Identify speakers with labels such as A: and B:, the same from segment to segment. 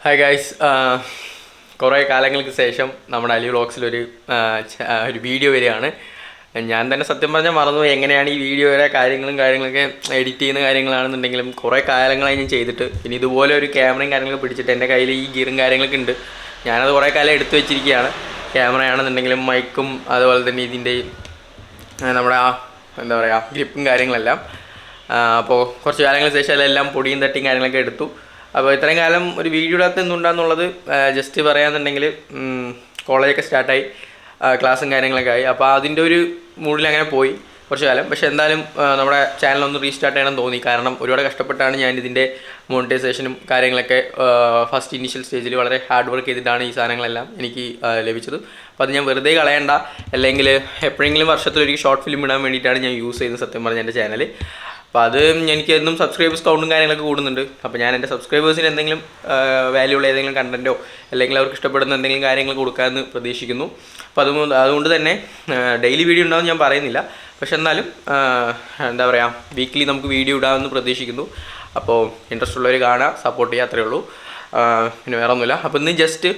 A: Hi guys, കുറേ കാലങ്ങൾക്ക് ശേഷം നമ്മുടെ അലി വ്ളോഗ്സിലൊരു ഒരു വീഡിയോ വരികയാണ്. ഞാൻ തന്നെ സത്യം പറഞ്ഞാൽ മറന്നുപോയി എങ്ങനെയാണ് ഈ വീഡിയോയുടെ കാര്യങ്ങളൊക്കെ എഡിറ്റ് ചെയ്യുന്ന കാര്യങ്ങളാണെന്നുണ്ടെങ്കിലും കുറേ കാലങ്ങളായി ഞാൻ ചെയ്തിട്ട്. പിന്നെ ഇതുപോലെ ഒരു ക്യാമറയും കാര്യങ്ങളൊക്കെ പിടിച്ചിട്ട് എൻ്റെ കയ്യിൽ ഈ ഗിയറും കാര്യങ്ങളൊക്കെ ഉണ്ട്. ഞാനത് കുറേ കാലം എടുത്തു വെച്ചിരിക്കുകയാണ്. ക്യാമറയാണെന്നുണ്ടെങ്കിലും മൈക്കും അതുപോലെ തന്നെ ഇതിൻ്റെ നമ്മുടെ എന്താ പറയുക ഗ്രിപ്പും കാര്യങ്ങളെല്ലാം. അപ്പോൾ കുറച്ച് കാലങ്ങൾക്ക് ശേഷം അതെല്ലാം പൊടിയും തട്ടിയും കാര്യങ്ങളൊക്കെ എടുത്തു. അപ്പോൾ ഇത്രയും കാലം ഒരു വീഡിയോ ഇടാത്ത എന്തുണ്ടാകുന്നുള്ളത് ജസ്റ്റ് പറയാമെന്നുണ്ടെങ്കിൽ കോളേജൊക്കെ സ്റ്റാർട്ടായി, ക്ലാസ്സും കാര്യങ്ങളൊക്കെ ആയി. അപ്പോൾ അതിൻ്റെ ഒരു മൂഡിൽ അങ്ങനെ പോയി കുറച്ച് കാലം. പക്ഷേ എന്തായാലും നമ്മുടെ ചാനലൊന്ന് റീസ്റ്റാർട്ട് ചെയ്യണം തോന്നി. കാരണം ഒരുപാട് കഷ്ടപ്പെട്ടാണ് ഞാൻ ഇതിൻ്റെ മോണിറ്റൈസേഷനും കാര്യങ്ങളൊക്കെ ഫസ്റ്റ് ഇനീഷ്യൽ സ്റ്റേജിൽ വളരെ ഹാർഡ് വർക്ക് ചെയ്തിട്ടാണ് ഈ സാധനങ്ങളെല്ലാം എനിക്ക് ലഭിച്ചത്. അപ്പോൾ അത് ഞാൻ വെറുതെ കളയണ്ട, അല്ലെങ്കിൽ എപ്പോഴെങ്കിലും വർഷത്തിലൊരു ഷോർട്ട് ഫിലിം ഇടാൻ വേണ്ടിയിട്ടാണ് ഞാൻ യൂസ് ചെയ്യുന്നത് സത്യം പറഞ്ഞ എൻ്റെ ചാനൽ. അപ്പോൾ അത് എനിക്ക് എന്നും സബ്സ്ക്രൈബേഴ്സ് കൗണ്ടും കാര്യങ്ങളൊക്കെ കൂടുന്നുണ്ട്. അപ്പോൾ ഞാൻ എൻ്റെ സബ്സ്ക്രൈബേഴ്സിന് എന്തെങ്കിലും വാല്യൂള്ള ഏതെങ്കിലും കണ്ടൻറ്റോ അല്ലെങ്കിൽ അവർക്ക് ഇഷ്ടപ്പെടുന്ന എന്തെങ്കിലും കാര്യങ്ങൾ കൊടുക്കാമെന്ന് പ്രതീക്ഷിക്കുന്നു. അപ്പോൾ അതുകൊണ്ട് തന്നെ ഡെയിലി വീഡിയോ ഉണ്ടാവും ഞാൻ പറയുന്നില്ല. പക്ഷെ എന്നാലും എന്താ പറയുക, വീക്ക്ലി നമുക്ക് വീഡിയോ ഇടാമെന്ന് പ്രതീക്ഷിക്കുന്നു. അപ്പോൾ ഇൻട്രസ്റ്റ് ഉള്ളവർ കാണുക, സപ്പോർട്ട് ചെയ്യുക, അത്രയേ ഉള്ളൂ. പിന്നെ വേറെ ഒന്നുമില്ല. അപ്പോൾ ഇന്ന് ജസ്റ്റ്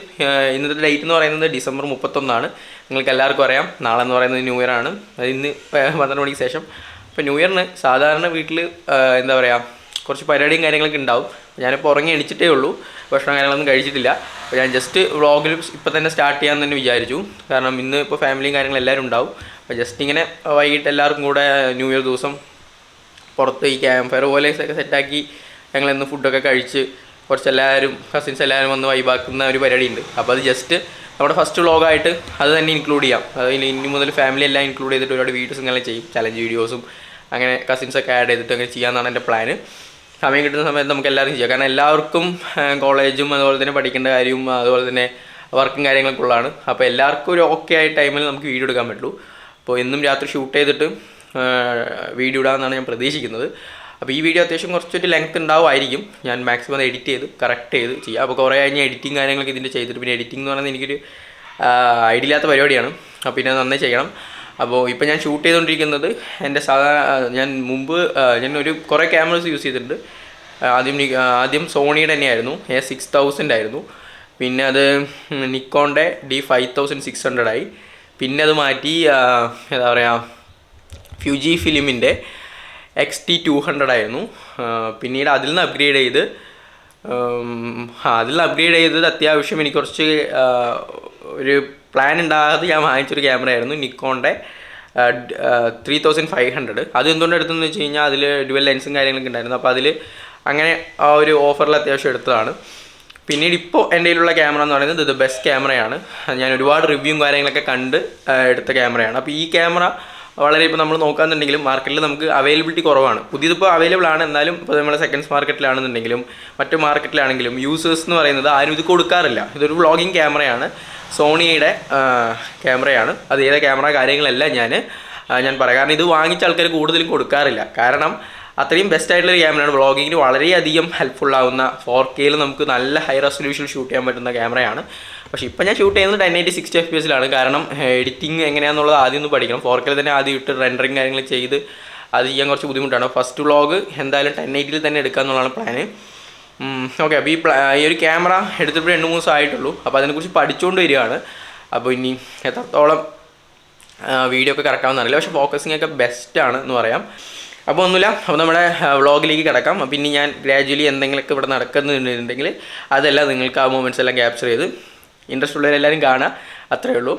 A: ഇന്നത്തെ ഡേറ്റ് എന്ന് പറയുന്നത് December 31. നിങ്ങൾക്ക് എല്ലാവർക്കും അറിയാം നാളെ എന്ന് പറയുന്നത് ന്യൂ ഇയർ ആണ്. അത് ഇന്ന് 12 മണിക്ക് ശേഷം. ഇപ്പോൾ ന്യൂ ഇയറിന് സാധാരണ വീട്ടിൽ എന്താ പറയുക കുറച്ച് പരിപാടിയും കാര്യങ്ങളൊക്കെ ഉണ്ടാവും. ഞാനിപ്പോൾ ഉറങ്ങി എണിച്ചിട്ടേ ഉള്ളൂ, ഭക്ഷണം കാര്യങ്ങളൊന്നും കഴിച്ചിട്ടില്ല. അപ്പോൾ ഞാൻ ജസ്റ്റ് വ്ളോഗിൽ ഇപ്പോൾ തന്നെ സ്റ്റാർട്ട് ചെയ്യാമെന്ന് തന്നെ വിചാരിച്ചു. കാരണം ഇന്ന് ഇപ്പോൾ ഫാമിലിയും കാര്യങ്ങളും എല്ലാവരും ഉണ്ടാവും. അപ്പോൾ ജസ്റ്റ് ഇങ്ങനെ വൈകിട്ട് എല്ലാവർക്കും കൂടെ ന്യൂ ഇയർ ദിവസം പുറത്ത് ഈ ക്യാമ്പ് ഫയർ പോലെ സെറ്റാക്കി ഞങ്ങളിന്ന് ഫുഡൊക്കെ കഴിച്ച് കുറച്ച് എല്ലാവരും കസിൻസ് എല്ലാവരും വന്ന് വൈബാക്കുന്ന ഒരു പരിപാടി ഉണ്ട്. അപ്പോൾ അത് ജസ്റ്റ് നമ്മുടെ ഫസ്റ്റ് വ്ളോഗായിട്ട് അത് തന്നെ ഇൻക്ലൂഡ് ചെയ്യാം. അതിൽ ഇനി മുതൽ ഫാമിലി എല്ലാം ഇൻക്ലൂഡ് ചെയ്തിട്ട് ഒരുപാട് വീഡിയോസും ഇങ്ങനെ ചെയ്യും, ചലഞ്ച് വീഡിയോസും അങ്ങനെ കസിൻസൊക്കെ ആഡ് ചെയ്തിട്ട് അങ്ങനെ ചെയ്യാമെന്നാണ് എൻ്റെ പ്ലാന്. സമയം കിട്ടുന്ന സമയത്ത് നമുക്ക് എല്ലാവരും ചെയ്യാം. കാരണം എല്ലാവർക്കും കോളേജും അതുപോലെ തന്നെ പഠിക്കേണ്ട കാര്യവും അതുപോലെ തന്നെ വർക്കും കാര്യങ്ങളൊക്കെ ഉള്ളതാണ്. അപ്പോൾ എല്ലാവർക്കും ഒരു ഓക്കെ ആയ ടൈമിൽ നമുക്ക് വീഡിയോ എടുക്കാൻ പറ്റുള്ളൂ. അപ്പോൾ എന്നും രാത്രി ഷൂട്ട് ചെയ്തിട്ട് വീഡിയോ ഇടാമെന്നാണ് ഞാൻ പ്രതീക്ഷിക്കുന്നത്. അപ്പോൾ ഈ വീഡിയോ അത്യാവശ്യം കുറച്ചൊരു ലെങ്ത് ഉണ്ടാവുമായിരിക്കും. ഞാൻ മാക്സിമം എഡിറ്റ് ചെയ്ത് കറക്റ്റ് ചെയ്ത് ചെയ്യാം. അപ്പോൾ കുറേ കഴിഞ്ഞ് എഡിറ്റിങ് കാര്യങ്ങളൊക്കെ ഇതിൻ്റെ ചെയ്തിട്ട്, പിന്നെ എഡിറ്റിംഗ് എന്ന് പറയുന്നത് എനിക്കൊരു ഐഡിയ ഇല്ലാത്ത പരിപാടിയാണ്. അപ്പോൾ പിന്നെ നന്നായി ചെയ്യണം. അപ്പോൾ ഇപ്പോൾ ഞാൻ ഷൂട്ട് ചെയ്തുകൊണ്ടിരിക്കുന്നത് എൻ്റെ ഞാനൊരു കുറേ ക്യാമറസ് യൂസ് ചെയ്തിട്ടുണ്ട്. ആദ്യം സോണിയുടെ തന്നെയായിരുന്നു, A6000 ആയിരുന്നു. പിന്നെ അത് നിക്കോണിൻ്റെ D5600 ആയി. പിന്നെ അത് മാറ്റി എന്താ പറയുക ഫ്യൂജി ഫിലിമിൻ്റെ XT200 ആയിരുന്നു. പിന്നീട് അതിൽ നിന്ന് അപ്ഗ്രേഡ് ചെയ്തത് അത്യാവശ്യം എനിക്ക് കുറച്ച് ഒരു പ്ലാൻ ഉണ്ടാകാതെ ഞാൻ വാങ്ങിച്ചൊരു ക്യാമറയായിരുന്നു, നിക്കോണിൻ്റെ 3500. അത് എന്തുകൊണ്ട് എടുത്തതെന്ന് വെച്ച് കഴിഞ്ഞാൽ അതിൽ ഡ്യുവൽ ലെൻസും കാര്യങ്ങളൊക്കെ ഉണ്ടായിരുന്നു. അപ്പോൾ അതിൽ അങ്ങനെ ആ ഒരു ഓഫറിൽ അത്യാവശ്യം എടുത്തതാണ്. പിന്നീട് ഇപ്പോൾ എൻ്റെ കയ്യിലുള്ള ക്യാമറ എന്ന് പറയുന്നത് ഇത് ബെസ്റ്റ് ക്യാമറയാണ്. ഞാൻ ഒരുപാട് റിവ്യൂവും കാര്യങ്ങളൊക്കെ കണ്ട് എടുത്ത ക്യാമറയാണ്. അപ്പോൾ ഈ ക്യാമറ വളരെ ഇപ്പോൾ നമ്മൾ നോക്കുകയാണെന്നുണ്ടെങ്കിലും മാർക്കറ്റിൽ നമുക്ക് അവൈലബിലിറ്റി കുറവാണ്. പുതിയതിപ്പോൾ അവൈലബിൾ ആണ്, എന്നാലും ഇപ്പോൾ നമ്മൾ സെക്കൻഡ്സ് മാർക്കറ്റിലാണെന്നുണ്ടെങ്കിലും മറ്റു മാർക്കറ്റിലാണെങ്കിലും യൂസേഴ്സ് എന്ന് പറയുന്നത് ആരും ഇത് കൊടുക്കാറില്ല. ഇതൊരു വ്ളോഗിങ് ക്യാമറയാണ്, സോണിയുടെ ക്യാമറയാണ്. അത് ഏത് ക്യാമറ കാര്യങ്ങളെല്ലാം ഞാൻ പറയാം. കാരണം ഇത് വാങ്ങിച്ച ആൾക്കാർ കൂടുതലും കൊടുക്കാറില്ല. കാരണം അത്രയും ബെസ്റ്റ് ആയിട്ടുള്ളൊരു ക്യാമറയാണ്. വ്ളോഗിങ്ങിന് വളരെയധികം ഹെൽപ്ഫുള്ളാവുന്ന 4K നമുക്ക് നല്ല ഹൈ റെസൊല്യൂഷൻ ഷൂട്ട് ചെയ്യാൻ പറ്റുന്ന ക്യാമറയാണ്. പക്ഷേ ഇപ്പോൾ ഞാൻ ഷൂട്ട് ചെയ്യുന്നത് 1080 60 FPS കാരണം എഡിറ്റിംഗ് എങ്ങനെയാണെന്നുള്ളത് ആദ്യം ഒന്ന് പഠിക്കണം. 4K തന്നെ ആദ്യം ഇട്ട് റെൻഡറിങ് കാര്യങ്ങൾ ചെയ്ത് അത് ചെയ്യാൻ കുറച്ച് ബുദ്ധിമുട്ടാണ്. ഫസ്റ്റ് വ്ളോഗ് എന്തായാലും 1080 തന്നെ എടുക്കുക എന്നുള്ളതാണ് പ്ലാന്. ഓക്കെ. അപ്പോൾ ഈ ഒരു ക്യാമറ എടുത്തിട്ട് 2-3 ദിവസം ആയിട്ടുള്ളൂ. അപ്പോൾ അതിനെക്കുറിച്ച് പഠിച്ചുകൊണ്ട് വരികയാണ്. അപ്പോൾ ഇനി എത്രത്തോളം വീഡിയോ ഒക്കെ കറക്റ്റാവുന്ന അറിയില്ല, പക്ഷേ ഫോക്കസിങ് ഒക്കെ ബെസ്റ്റാണ് എന്ന് പറയാം. അപ്പോൾ ഒന്നുമില്ല, അപ്പോൾ നമ്മുടെ വ്ളോഗിലേക്ക് കിടക്കാം. അപ്പോൾ ഇനി ഞാൻ ഗ്രാജുവലി എന്തെങ്കിലുമൊക്കെ ഇവിടെ നടക്കുന്നുണ്ടെങ്കിൽ അതെല്ലാം നിങ്ങൾക്ക് ആ മൂമെൻറ്റ്സ് എല്ലാം ക്യാപ്ചർ ചെയ്ത് ഇൻട്രസ്റ്റ് ഉള്ളവരെല്ലാവരും കാണുക, അത്രയേ ഉള്ളൂ.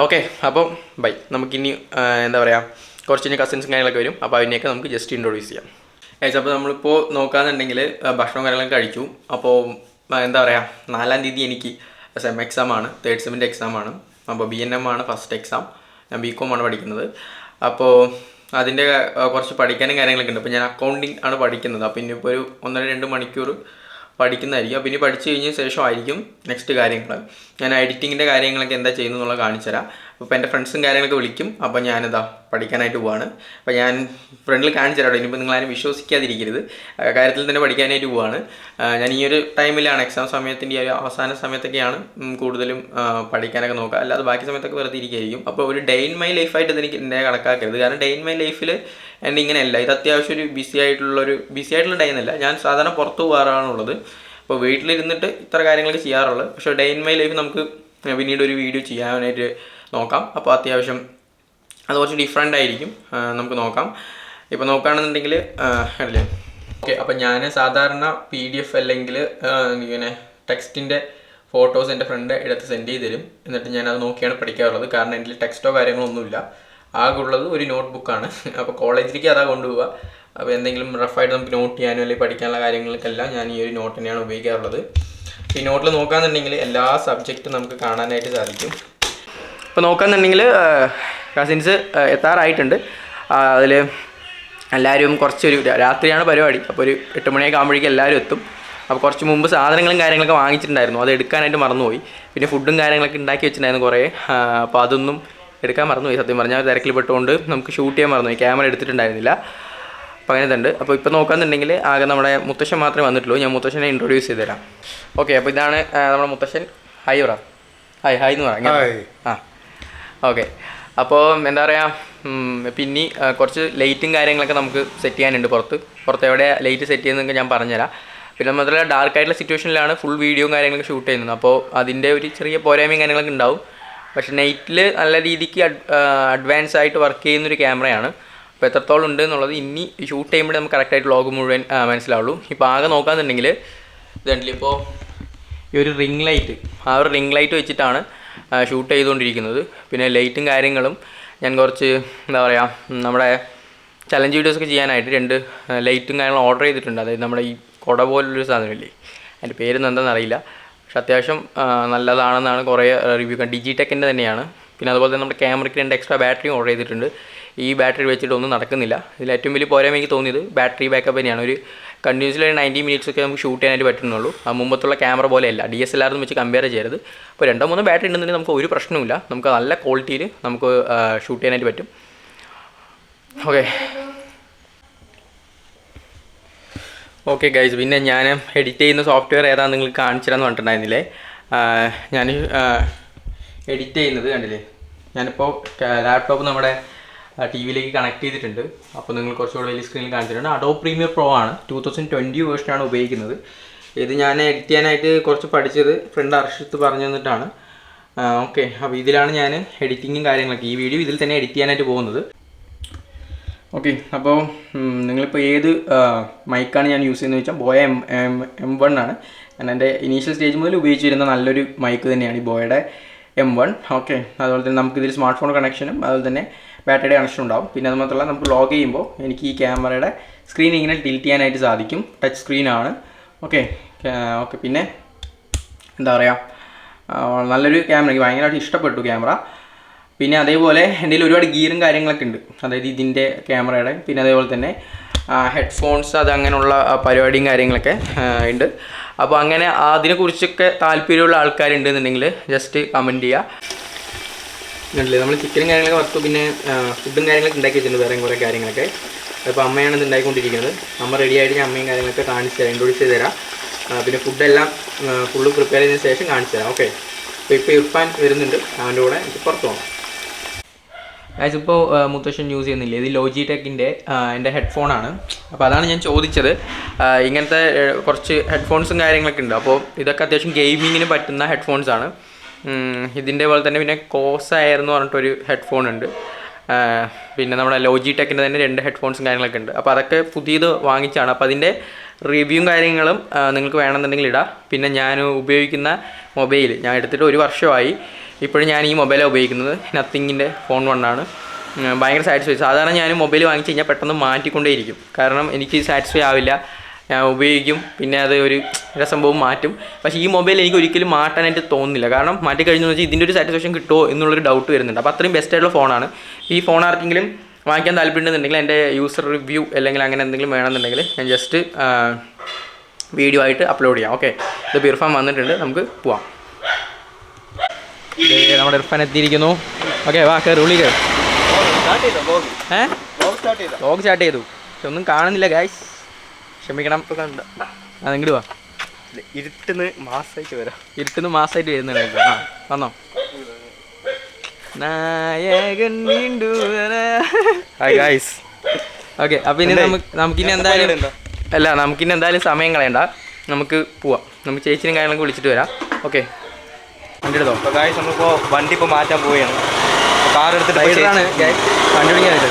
A: ഓക്കെ, അപ്പോൾ ബൈ. നമുക്കിനി എന്താ പറയുക കുറച്ച് കസിൻസും കാര്യങ്ങളൊക്കെ വരും. അപ്പോൾ അതിനെയൊക്കെ നമുക്ക് ജസ്റ്റ് ഇൻട്രൊഡ്യൂസ് ചെയ്യാം. അപ്പോൾ നമ്മളിപ്പോൾ നോക്കുകയാണെന്നുണ്ടെങ്കിൽ ഭക്ഷണം കാര്യങ്ങളൊക്കെ കഴിച്ചു. അപ്പോൾ എന്താ പറയുക 4-ാം തീയതി എനിക്ക് സെം എക്സാമാണ്, 3rd സെമ്മിൻ്റെ എക്സാമാണ്. അപ്പോൾ BNM ആണ് ഫസ്റ്റ് എക്സാം. ഞാൻ BCom ആണ് പഠിക്കുന്നത്. അപ്പോൾ അതിൻ്റെ കുറച്ച് പഠിക്കാനും കാര്യങ്ങളൊക്കെ ഉണ്ട്. അപ്പോൾ ഞാൻ അക്കൗണ്ടിങ് ആണ് പഠിക്കുന്നത്. അപ്പോൾ ഇനിയിപ്പോൾ ഒരു 1-2 മണിക്കൂർ പഠിക്കുന്നതായിരിക്കും. അപ്പോൾ ഇനി പഠിച്ചു കഴിഞ്ഞ ശേഷമായിരിക്കും നെക്സ്റ്റ് കാര്യങ്ങൾ. ഞാൻ എഡിറ്റിങ്ങിൻ്റെ കാര്യങ്ങളൊക്കെ എന്താ ചെയ്യുന്നത് എന്നുള്ളത് കാണിച്ചു തരാം. അപ്പോൾ എൻ്റെ ഫ്രണ്ട്സും കാര്യങ്ങളൊക്കെ വിളിക്കും. അപ്പോൾ ഞാനിതാ പഠിക്കാനായിട്ട് പോവാണ്. അപ്പോൾ ഞാൻ ഫ്രണ്ടിൽ കാണിച്ചു തരാം. ഇനിയിപ്പോൾ നിങ്ങളാരും വിശ്വസിക്കാതിരിക്കരുത്, കാര്യത്തിൽ തന്നെ പഠിക്കാനായിട്ട് പോവാണ്. ഞാൻ ഈ ഒരു ടൈമിലാണ് എക്സാം സമയത്തിൻ്റെ ഈ ഒരു അവസാന സമയത്തൊക്കെയാണ് കൂടുതലും പഠിക്കാനൊക്കെ നോക്കുക. അല്ലാതെ ബാക്കി സമയത്തൊക്കെ വെറുതെ ഇരിക്കുകയായിരിക്കും. അപ്പോൾ ഒരു ഡേ ഇൻ മൈ ലൈഫായിട്ട് എനിക്ക് എന്നെ കണക്കാക്കരുത്. കാരണം ഡേ ഇൻ മൈ ലൈഫിൽ എൻ്റെ ഇങ്ങനെയല്ല. ഇത് അത്യാവശ്യം ഒരു ബിസി ആയിട്ടുള്ള ഡേ എന്നല്ല. ഞാൻ സാധാരണ പുറത്ത് പോകാറാണുള്ളത്. അപ്പോൾ വീട്ടിലിരുന്നിട്ട് ഇത്ര കാര്യങ്ങളൊക്കെ ചെയ്യാറുള്ളൂ. പക്ഷേ ഡേ ഇൻ മൈ ലൈഫ് നമുക്ക് പിന്നീട് ഒരു വീഡിയോ ചെയ്യാനായിട്ട് നോക്കാം. അപ്പോൾ അത്യാവശ്യം അത് കുറച്ച് ഡിഫറെൻ്റ് ആയിരിക്കും, നമുക്ക് നോക്കാം. ഇപ്പോൾ നോക്കുകയാണെന്നുണ്ടെങ്കിൽ അല്ലേ. ഓക്കെ, അപ്പോൾ ഞാൻ സാധാരണ PDF അല്ലെങ്കിൽ ഇങ്ങനെ ടെക്സ്റ്റിൻ്റെ ഫോട്ടോസ് എൻ്റെ ഫ്രണ്ട് എടുത്ത് സെൻഡ് ചെയ്ത് തരും. എന്നിട്ട് ഞാനത് നോക്കിയാണ് പഠിക്കാറുള്ളത്. കാരണം എൻ്റെ ടെക്സ്റ്റോ കാര്യങ്ങളൊന്നുമില്ല, ആകെ ഉള്ളത് ഒരു നോട്ട് ബുക്കാണ്. അപ്പോൾ കോളേജിലേക്ക് അതാ കൊണ്ടുപോവുക. അപ്പോൾ എന്തെങ്കിലും റഫായിട്ട് നമുക്ക് നോട്ട് ചെയ്യാനോ അല്ലെങ്കിൽ പഠിക്കാനുള്ള കാര്യങ്ങൾക്കെല്ലാം ഞാൻ ഈ ഒരു നോട്ട് തന്നെയാണ് ഉപയോഗിക്കാറുള്ളത്. ഈ നോട്ടിൽ നോക്കുകയാണെന്നുണ്ടെങ്കിൽ എല്ലാ സബ്ജക്റ്റും നമുക്ക് കാണാനായിട്ട് സാധിക്കും. ഇപ്പോൾ നോക്കുകയാണെന്നുണ്ടെങ്കിൽ കസിൻസ് എത്താറായിട്ടുണ്ട്. അതിൽ എല്ലാവരും കുറച്ചൊരു രാത്രിയാണ് പരിപാടി, അപ്പോൾ ഒരു 8 മണിയൊക്കെ ആകുമ്പോഴേക്കും എല്ലാവരും എത്തും. അപ്പോൾ കുറച്ച് മുമ്പ് സാധനങ്ങളും കാര്യങ്ങളൊക്കെ വാങ്ങിച്ചിട്ടുണ്ടായിരുന്നു, അത് എടുക്കാനായിട്ട് മറന്നുപോയി. പിന്നെ ഫുഡും കാര്യങ്ങളൊക്കെ ഉണ്ടാക്കി വെച്ചിട്ടുണ്ടായിരുന്നു കുറേ, അപ്പോൾ അതൊന്നും എടുക്കാൻ മറന്നുപോയി. സത്യം പറഞ്ഞാൽ തിരക്കിൽ പെട്ടുകൊണ്ട് നമുക്ക് ഷൂട്ട് ചെയ്യാൻ മറന്നുപോയി, ക്യാമറ എടുത്തിട്ടുണ്ടായിരുന്നില്ല. അപ്പോൾ അങ്ങനത്തെ ഉണ്ട്. അപ്പോൾ ഇപ്പോൾ നോക്കുകയാണെന്നുണ്ടെങ്കിൽ ആകെ നമ്മുടെ മുത്തശ്ശൻ മാത്രമേ വന്നിട്ടുള്ളൂ. ഞാൻ മുത്തശ്ശനെ ഇൻട്രൊഡ്യൂസ് ചെയ്ത് തരാം. ഓക്കെ, അപ്പോൾ ഇതാണ് നമ്മുടെ മുത്തശ്ശൻ. ഹായ് പറ. ഹായ് എന്ന് പറയാം. ഓക്കെ, അപ്പോൾ എന്താ പറയുക, പിന്നെ കുറച്ച് ലൈറ്റും കാര്യങ്ങളൊക്കെ നമുക്ക് സെറ്റ് ചെയ്യാനുണ്ട്. പുറത്ത് എവിടെ ലൈറ്റ് സെറ്റ് ചെയ്യുന്നതൊക്കെ ഞാൻ പറഞ്ഞുതരാം. പിന്നെ മാത്രമല്ല ഡാർക്കായിട്ടുള്ള സിറ്റുവേഷനിലാണ് ഫുൾ വീഡിയോയും കാര്യങ്ങളൊക്കെ ഷൂട്ട് ചെയ്യുന്നത്. അപ്പോൾ അതിൻ്റെ ഒരു ചെറിയ പോരായ്മയും കാര്യങ്ങളൊക്കെ ഉണ്ടാവും. പക്ഷേ നൈറ്റിൽ നല്ല രീതിക്ക് അഡ്വാൻസ് ആയിട്ട് വർക്ക് ചെയ്യുന്നൊരു ക്യാമറയാണ്. അപ്പോൾ എത്രത്തോളം ഉണ്ട് എന്നുള്ളത് ഇനി ഷൂട്ട് ചെയ്യുമ്പോഴേ നമുക്ക് കറക്റ്റായിട്ട് വ്ളോഗ് മുഴുവൻ മനസ്സിലാവുള്ളൂ. ഇപ്പോൾ ആകെ നോക്കാമെന്നുണ്ടെങ്കിൽ ഇതുണ്ടല്ലോ, ഇപ്പോൾ ഈ ഒരു റിംഗ് ലൈറ്റ്, ആ ഒരു റിംഗ് ലൈറ്റ് വെച്ചിട്ടാണ് ഷൂട്ട് ചെയ്തുകൊണ്ടിരിക്കുന്നത്. പിന്നെ ലൈറ്റും കാര്യങ്ങളും ഞാൻ കുറച്ച് എന്താ പറയുക, നമ്മുടെ ചലഞ്ച് വീഡിയോസൊക്കെ ചെയ്യാനായിട്ട് 2 ലൈറ്റും കാര്യങ്ങളും ഓർഡർ ചെയ്തിട്ടുണ്ട്. അതായത് നമ്മുടെ ഈ കുട പോലുള്ളൊരു സാധനമില്ലേ, അതിൻ്റെ പേരൊന്നും എന്താണെന്ന് അറിയില്ല. പക്ഷെ അത്യാവശ്യം നല്ലതാണെന്നാണ് കുറേ റിവ്യൂ. ഡിജിടെക്കിൻ്റെ തന്നെയാണ്. പിന്നെ അതുപോലെ തന്നെ നമ്മുടെ ക്യാമറയ്ക്ക് 2 എക്സ്ട്രാ ബാറ്ററിയും ഓർഡർ ചെയ്തിട്ടുണ്ട്. ഈ ബാറ്ററി വെച്ചിട്ടൊന്നും നടക്കുന്നില്ല. ഇതിൽ ഏറ്റവും വലിയ പോരായ്മ എനിക്ക് തോന്നിയത് ബാറ്ററി ബാക്കപ്പ് തന്നെയാണ്. ഒരു കണ്ടിന്യൂസ്ലി 90 മിനിറ്റ്സൊക്കെ നമുക്ക് ഷൂട്ട് ചെയ്യാനായിട്ട് പറ്റുന്നുള്ളൂ. ആ മുമ്പത്തുള്ള ക്യാമറ പോലെയല്ല, DSLR വെച്ച് കമ്പയർ ചെയ്യരുത്. അപ്പോൾ 2-3 ബാറ്ററി ഉണ്ടെന്നുണ്ടെങ്കിൽ നമുക്ക് ഒരു പ്രശ്നവുമില്ല, നമുക്ക് നല്ല ക്വാളിറ്റിയിൽ നമുക്ക് ഷൂട്ട് ചെയ്യാനായിട്ട് പറ്റും. ഓക്കെ ഗൈസ്, പിന്നെ ഞാൻ എഡിറ്റ് ചെയ്യുന്ന സോഫ്റ്റ്വെയർ ഏതാണെന്ന് നിങ്ങൾക്ക് കാണിച്ചിരാന്ന് പറഞ്ഞിട്ടുണ്ടായിരുന്നില്ലേ. ഞാൻ എഡിറ്റ് ചെയ്യുന്നത് കണ്ടില്ലേ, ഞാനിപ്പോൾ ലാപ്ടോപ്പ് നമ്മുടെ TV-യിലേക്ക് കണക്ട് ചെയ്തിട്ടുണ്ട്. അപ്പോൾ നിങ്ങൾ കുറച്ചുകൂടെ വലിയ സ്ക്രീനിൽ കാണിച്ചിട്ടുണ്ട്. അഡോബ് പ്രീമിയർ പ്രോ ആണ്, 2020 വേർഷനാണ് ഉപയോഗിക്കുന്നത്. ഇത് ഞാൻ എഡിറ്റ് ചെയ്യാനായിട്ട് കുറച്ച് പഠിച്ചത് ഫ്രണ്ട് അർഷിത്ത് പറഞ്ഞു തന്നിട്ടാണ്. ഓക്കെ, അപ്പോൾ ഇതിലാണ് ഞാൻ എഡിറ്റിങ്ങും കാര്യങ്ങളൊക്കെ, ഈ വീഡിയോ ഇതിൽ തന്നെ എഡിറ്റ് ചെയ്യാനായിട്ട് പോകുന്നത്. ഓക്കെ, അപ്പോൾ നിങ്ങളിപ്പോൾ ഏത് മൈക്കാണ് ഞാൻ യൂസ് ചെയ്യുന്നത് വെച്ചാൽ ബോയ M1 ആണ്. ഞാൻ എൻ്റെ ഇനീഷ്യൽ സ്റ്റേജ് മുതൽ ഉപയോഗിച്ചിരുന്ന നല്ലൊരു മൈക്ക് തന്നെയാണ് ഈ ബോയയുടെ M1. ഓക്കെ, അതുപോലെ തന്നെ നമുക്കിതിൽ സ്മാർട്ട് ഫോൺ കണക്ഷനും അതുപോലെ തന്നെ ബാറ്ററിയുടെ കണക്ഷൻ ഉണ്ടാവും. പിന്നെ അത് മാത്രമല്ല നമുക്ക് ലോഗ് ചെയ്യുമ്പോൾ എനിക്ക് ഈ ക്യാമറയുടെ സ്ക്രീൻ ഇങ്ങനെ ടിൽറ്റ് ചെയ്യാനായിട്ട് സാധിക്കും. ടച്ച് സ്ക്രീനാണ്. ഓക്കെ, പിന്നെ എന്താ പറയുക, നല്ലൊരു ക്യാമറ, എനിക്ക് ഭയങ്കരമായിട്ട് ഇഷ്ടപ്പെട്ടു ക്യാമറ. പിന്നെ അതേപോലെ എൻ്റെ കയ്യിൽ ഒരുപാട് ഗിയറും കാര്യങ്ങളൊക്കെ ഉണ്ട്, അതായത് ഇതിൻ്റെ ക്യാമറയുടെ. പിന്നെ അതേപോലെ തന്നെ ഹെഡ്ഫോൺസ്, അത് അങ്ങനെയുള്ള പരിപാടിയും കാര്യങ്ങളൊക്കെ ഉണ്ട്. അപ്പോൾ അങ്ങനെ അതിനെക്കുറിച്ചൊക്കെ താല്പര്യമുള്ള ആൾക്കാരുണ്ടെന്നുണ്ടെങ്കിൽ ജസ്റ്റ് കമൻറ്റ് ചെയ്യുക. ഇല്ലേ, നമ്മൾ ചിക്കനും കാര്യങ്ങളൊക്കെ വറുത്തു, പിന്നെ ഫുഡും കാര്യങ്ങളൊക്കെ ഉണ്ടാക്കി വെച്ചിട്ടുണ്ട്, വേറെ കുറേ കാര്യങ്ങളൊക്കെ. അപ്പോൾ അമ്മയാണ് ഇത് ഉണ്ടാക്കിക്കൊണ്ടിരിക്കുന്നത്. അമ്മ റെഡി ആയിട്ട് ഞാൻ അമ്മയും കാര്യങ്ങളൊക്കെ കാണിച്ചു തരാം, ഇൻട്രൊഡ്യൂസ് ചെയ്ത് തരാം. പിന്നെ ഫുഡെല്ലാം ഫുള്ള് പ്രിപ്പയർ ചെയ്തതിന് ശേഷം കാണിച്ചു തരാം. ഓക്കെ, ഇപ്പോൾ ഇർഫാൻ വരുന്നുണ്ട്, അവൻ്റെ കൂടെ എനിക്ക് പുറത്ത് പോകണം. ഇപ്പോൾ മുത്തശ്ശൻ യൂസ് ചെയ്യുന്നില്ല, ഇത് ലോജിടെക്കിൻ്റെ എൻ്റെ ഹെഡ്ഫോണാണ്. അപ്പോൾ അതാണ് ഞാൻ ചോദിച്ചത്. ഇങ്ങനത്തെ കുറച്ച് ഹെഡ്ഫോൺസും കാര്യങ്ങളൊക്കെ ഉണ്ട്. അപ്പോൾ ഇതൊക്കെ അത്യാവശ്യം ഗെയിമിങ്ങിന് പറ്റുന്ന ഹെഡ്ഫോൺസാണ്. ഇതിൻ്റെ പോലെ തന്നെ പിന്നെ കോസയർ എന്ന് പറഞ്ഞിട്ടൊരു ഹെഡ്ഫോൺ ഉണ്ട്. പിന്നെ നമ്മുടെ ലോജിടെക്കിൻ്റെ തന്നെ 2 ഹെഡ്ഫോൺസും കാര്യങ്ങളൊക്കെ ഉണ്ട്. അപ്പോൾ അതൊക്കെ പുതിയത് വാങ്ങിച്ചാണ്. അപ്പോൾ അതിൻ്റെ റിവ്യൂവും കാര്യങ്ങളും നിങ്ങൾക്ക് വേണമെന്നുണ്ടെങ്കിൽ ഇടാം. പിന്നെ ഞാൻ ഉപയോഗിക്കുന്ന മൊബൈൽ ഞാൻ എടുത്തിട്ട് 1 വർഷമായി. ഇപ്പോഴും ഞാൻ ഈ മൊബൈലാണ് ഉപയോഗിക്കുന്നത്, നത്തിങ്ങിൻ്റെ ഫോൺ 1 ആണ്. ഭയങ്കര സാറ്റിസ്ഫൈ. സാധാരണ ഞാൻ മൊബൈൽ വാങ്ങിച്ച് കഴിഞ്ഞാൽ പെട്ടെന്ന് മാറ്റിക്കൊണ്ടേയിരിക്കും, കാരണം എനിക്ക് സാറ്റിസ്ഫൈ ആവില്ല. ഞാൻ ഉപയോഗിക്കും, പിന്നെ അത് ഒരു സംഭവം മാറ്റും. പക്ഷേ ഈ മൊബൈൽ എനിക്ക് ഒരിക്കലും മാറ്റാനായിട്ട് തോന്നുന്നില്ല, കാരണം മാറ്റിക്കഴിഞ്ഞെന്ന് വെച്ചാൽ ഇതിൻ്റെ ഒരു സാറ്റിസ്ഫാക്ഷൻ കിട്ടുമോ എന്നുള്ളൊരു ഡൗട്ട് വരുന്നുണ്ട്. അപ്പോൾ അത്രയും ബെസ്റ്റായിട്ടുള്ള ഫോണാണ്. ഈ ഫോൺ ആർക്കെങ്കിലും വാങ്ങിക്കാൻ താല്പര്യമുണ്ടെന്നുണ്ടെങ്കിൽ എൻ്റെ യൂസർ റിവ്യൂ അല്ലെങ്കിൽ അങ്ങനെ എന്തെങ്കിലും വേണമെന്നുണ്ടെങ്കിൽ ഞാൻ ജസ്റ്റ് വീഡിയോ ആയിട്ട് അപ്ലോഡ് ചെയ്യാം. ഓക്കെ, ഇത് ഇർഫാൻ വന്നിട്ടുണ്ട്, നമുക്ക് പോവാം. നമ്മുടെ ഇർഫാൻ എത്തിയിരിക്കുന്നു. ഓക്കെ, വാ കയറി, ഉള്ളി കയറി. വ്ലോഗ് സ്റ്റാർട്ട് ചെയ്തു, പക്ഷെ ഒന്നും കാണുന്നില്ല ഗൈസ്, ക്ഷമിക്കണം. ഇങ്ങോട്ട് വാ, ഇരുട്ടുന്ന് മാസമായിട്ട് വരുന്നുണ്ട്. ആ വന്നോ, നായകൻ വീണ്ടു. Hi guys. ഓക്കെ, അപ്പോൾ ഇനി നമുക്കിനി എന്തായാലും സമയം കളയണ്ട, നമുക്ക് പോവാം. നമുക്ക് ചേച്ചിനും കാര്യങ്ങളൊക്കെ വിളിച്ചിട്ട് വരാം. ഓക്കെ, വണ്ടി എടുത്തോ.
B: അപ്പോൾ ഗായ്സ് നമ്മളിപ്പോൾ വണ്ടി ഇപ്പോൾ മാറ്റാൻ പോവുകയാണ്. കാർ എടുത്തിട്ട്
A: റൈഡറാണ് വണ്ടി ഓടിക്കാനായിട്ട്.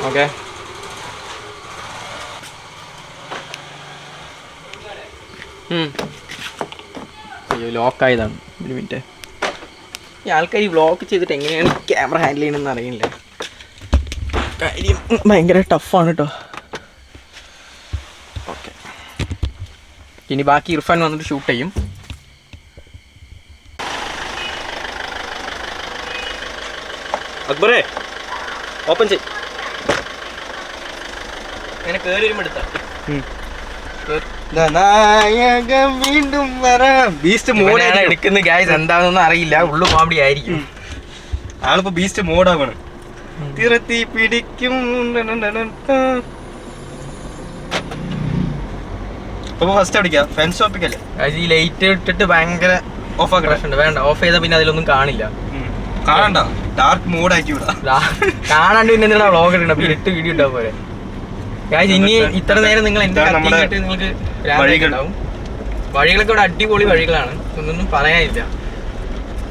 A: ഓക്കെ, അയ്യോ ലോക്കായതാണ്. ഒരു മിനിറ്റ്. ഈ ആൾക്കാർ ഈ വ്ളോഗ് ചെയ്തിട്ട് എങ്ങനെയാണ് ക്യാമറ ഹാൻഡിൽ ചെയ്യണമെന്ന് അറിയില്ല. കാര്യം ഭയങ്കര ടഫാണ് കേട്ടോ. ഓക്കെ, ഇനി ബാക്കി ഇർഫാൻ വന്നിട്ട് ഷൂട്ട് ചെയ്യും.
B: അക്ബറേ ഓപ്പൺ ചെയ്.
A: അങ്ങനെ കയറി വരുമ്പോൾ എടുത്താ
B: വീണ്ടും വരാം. ബീസ്റ്റ് മോഡാണ്
A: എടുക്കുന്ന ഗായ്സ്, എന്താണെന്നൊന്നും അറിയില്ല. ഉള്ളു കോമഡി ആയിരിക്കും.
B: ആളിപ്പോ ബീസ്റ്റ് മോഡാണ്. തിരത്തി പിടിക്കും. അപ്പൊ ഫസ്റ്റ് അടിക്കാം. ഫ്രണ്ട്സ് ടോപ്പിക്കല്ലേ
A: ഈ ലൈറ്റ് ഇട്ടിട്ട് ഭയങ്കര
B: ഓഫ് ആക്കണം.
A: വേണ്ട, ഓഫ് ചെയ്താൽ പിന്നെ അതിലൊന്നും കാണില്ല.
B: കാണണ്ട, ഡാർക്ക് മോഡ് ആക്കി വിടാം.
A: കാണാണ്ട് പിന്നെ എന്തിനാ വ്ളോഗ് ഇടണം? പിന്നെ ഇട്ട് വീഡിയോ ഇട്ടാ പോലെ. ഇനി ഇത്ര നേരം നിങ്ങൾ എന്റെ നിങ്ങൾക്ക് വഴികളുണ്ടാവും. വഴികളൊക്കെ ഇവിടെ അടിപൊളി വഴികളാണ്, ഒന്നും പറയാനില്ല.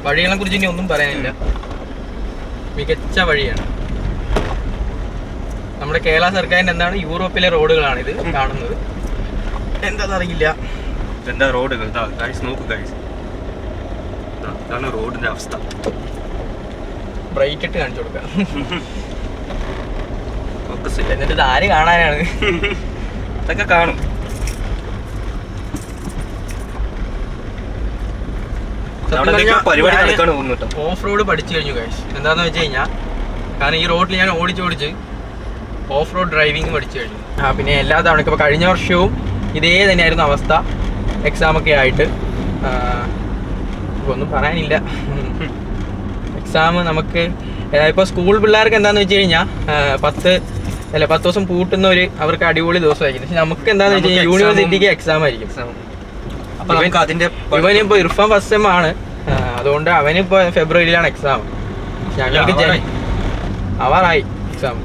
A: വഴികളെ കുറിച്ച് ഇനി ഒന്നും പറയാനില്ല. മികച്ച വഴിയാണ്. നമ്മുടെ കേരള സർക്കാരിന്റെ എന്താണ് യൂറോപ്പിലെ റോഡുകളാണ് ഇത് കാണുന്നത്. എന്താണെന്നറിയില്ല.
B: എന്താ റോഡുകൾ നോക്കൂ ഗൈസ്, ഇതാണ് റോഡിന്റെ അവസ്ഥ.
A: ബ്രൈറ്റ് ഇട്ട് കാണിച്ചു കൊടുക്കാം. എന്നിട്ട് ഇത് ആര് കാണാനാണ്?
B: ഇതൊക്കെ കാണും.
A: ഓഫ് റോഡ് പഠിച്ചു കഴിഞ്ഞു ഗൈസ്. എന്താന്ന് വെച്ച് കഴിഞ്ഞാൽ, കാരണം ഈ റോഡിൽ ഞാൻ ഓടിച്ച് ഓഫ് റോഡ് ഡ്രൈവിംഗ് പഠിച്ചു കഴിഞ്ഞു. പിന്നെ എല്ലാ തവണ ഇപ്പോൾ കഴിഞ്ഞ വർഷവും ഇതേ തന്നെയായിരുന്നു അവസ്ഥ. എക്സാമൊക്കെ ആയിട്ട് ഒന്നും പറയാനില്ല. എക്സാം നമുക്ക് ഇപ്പോൾ സ്കൂൾ പിള്ളേർക്ക് എന്താണെന്ന് വെച്ച് കഴിഞ്ഞാൽ 10 ദിവസം പൂട്ടുന്ന അവർക്ക് അടിപൊളി ദിവസമായിരിക്കും. പക്ഷെ നമുക്ക് എന്താണെന്ന് വെച്ച് കഴിഞ്ഞാൽ യൂണിവേഴ്സിറ്റിക്ക് എക്സാം ആയിരിക്കും. ഇവനിപ്പോൾ ഇർഫാൻ ഫസ്റ്റ് സെം ആണ്, അതുകൊണ്ട് അവനിപ്പോൾ ഫെബ്രുവരിയിലാണ് എക്സാം. ഞങ്ങൾക്ക് ആവാറായി എക്സാം.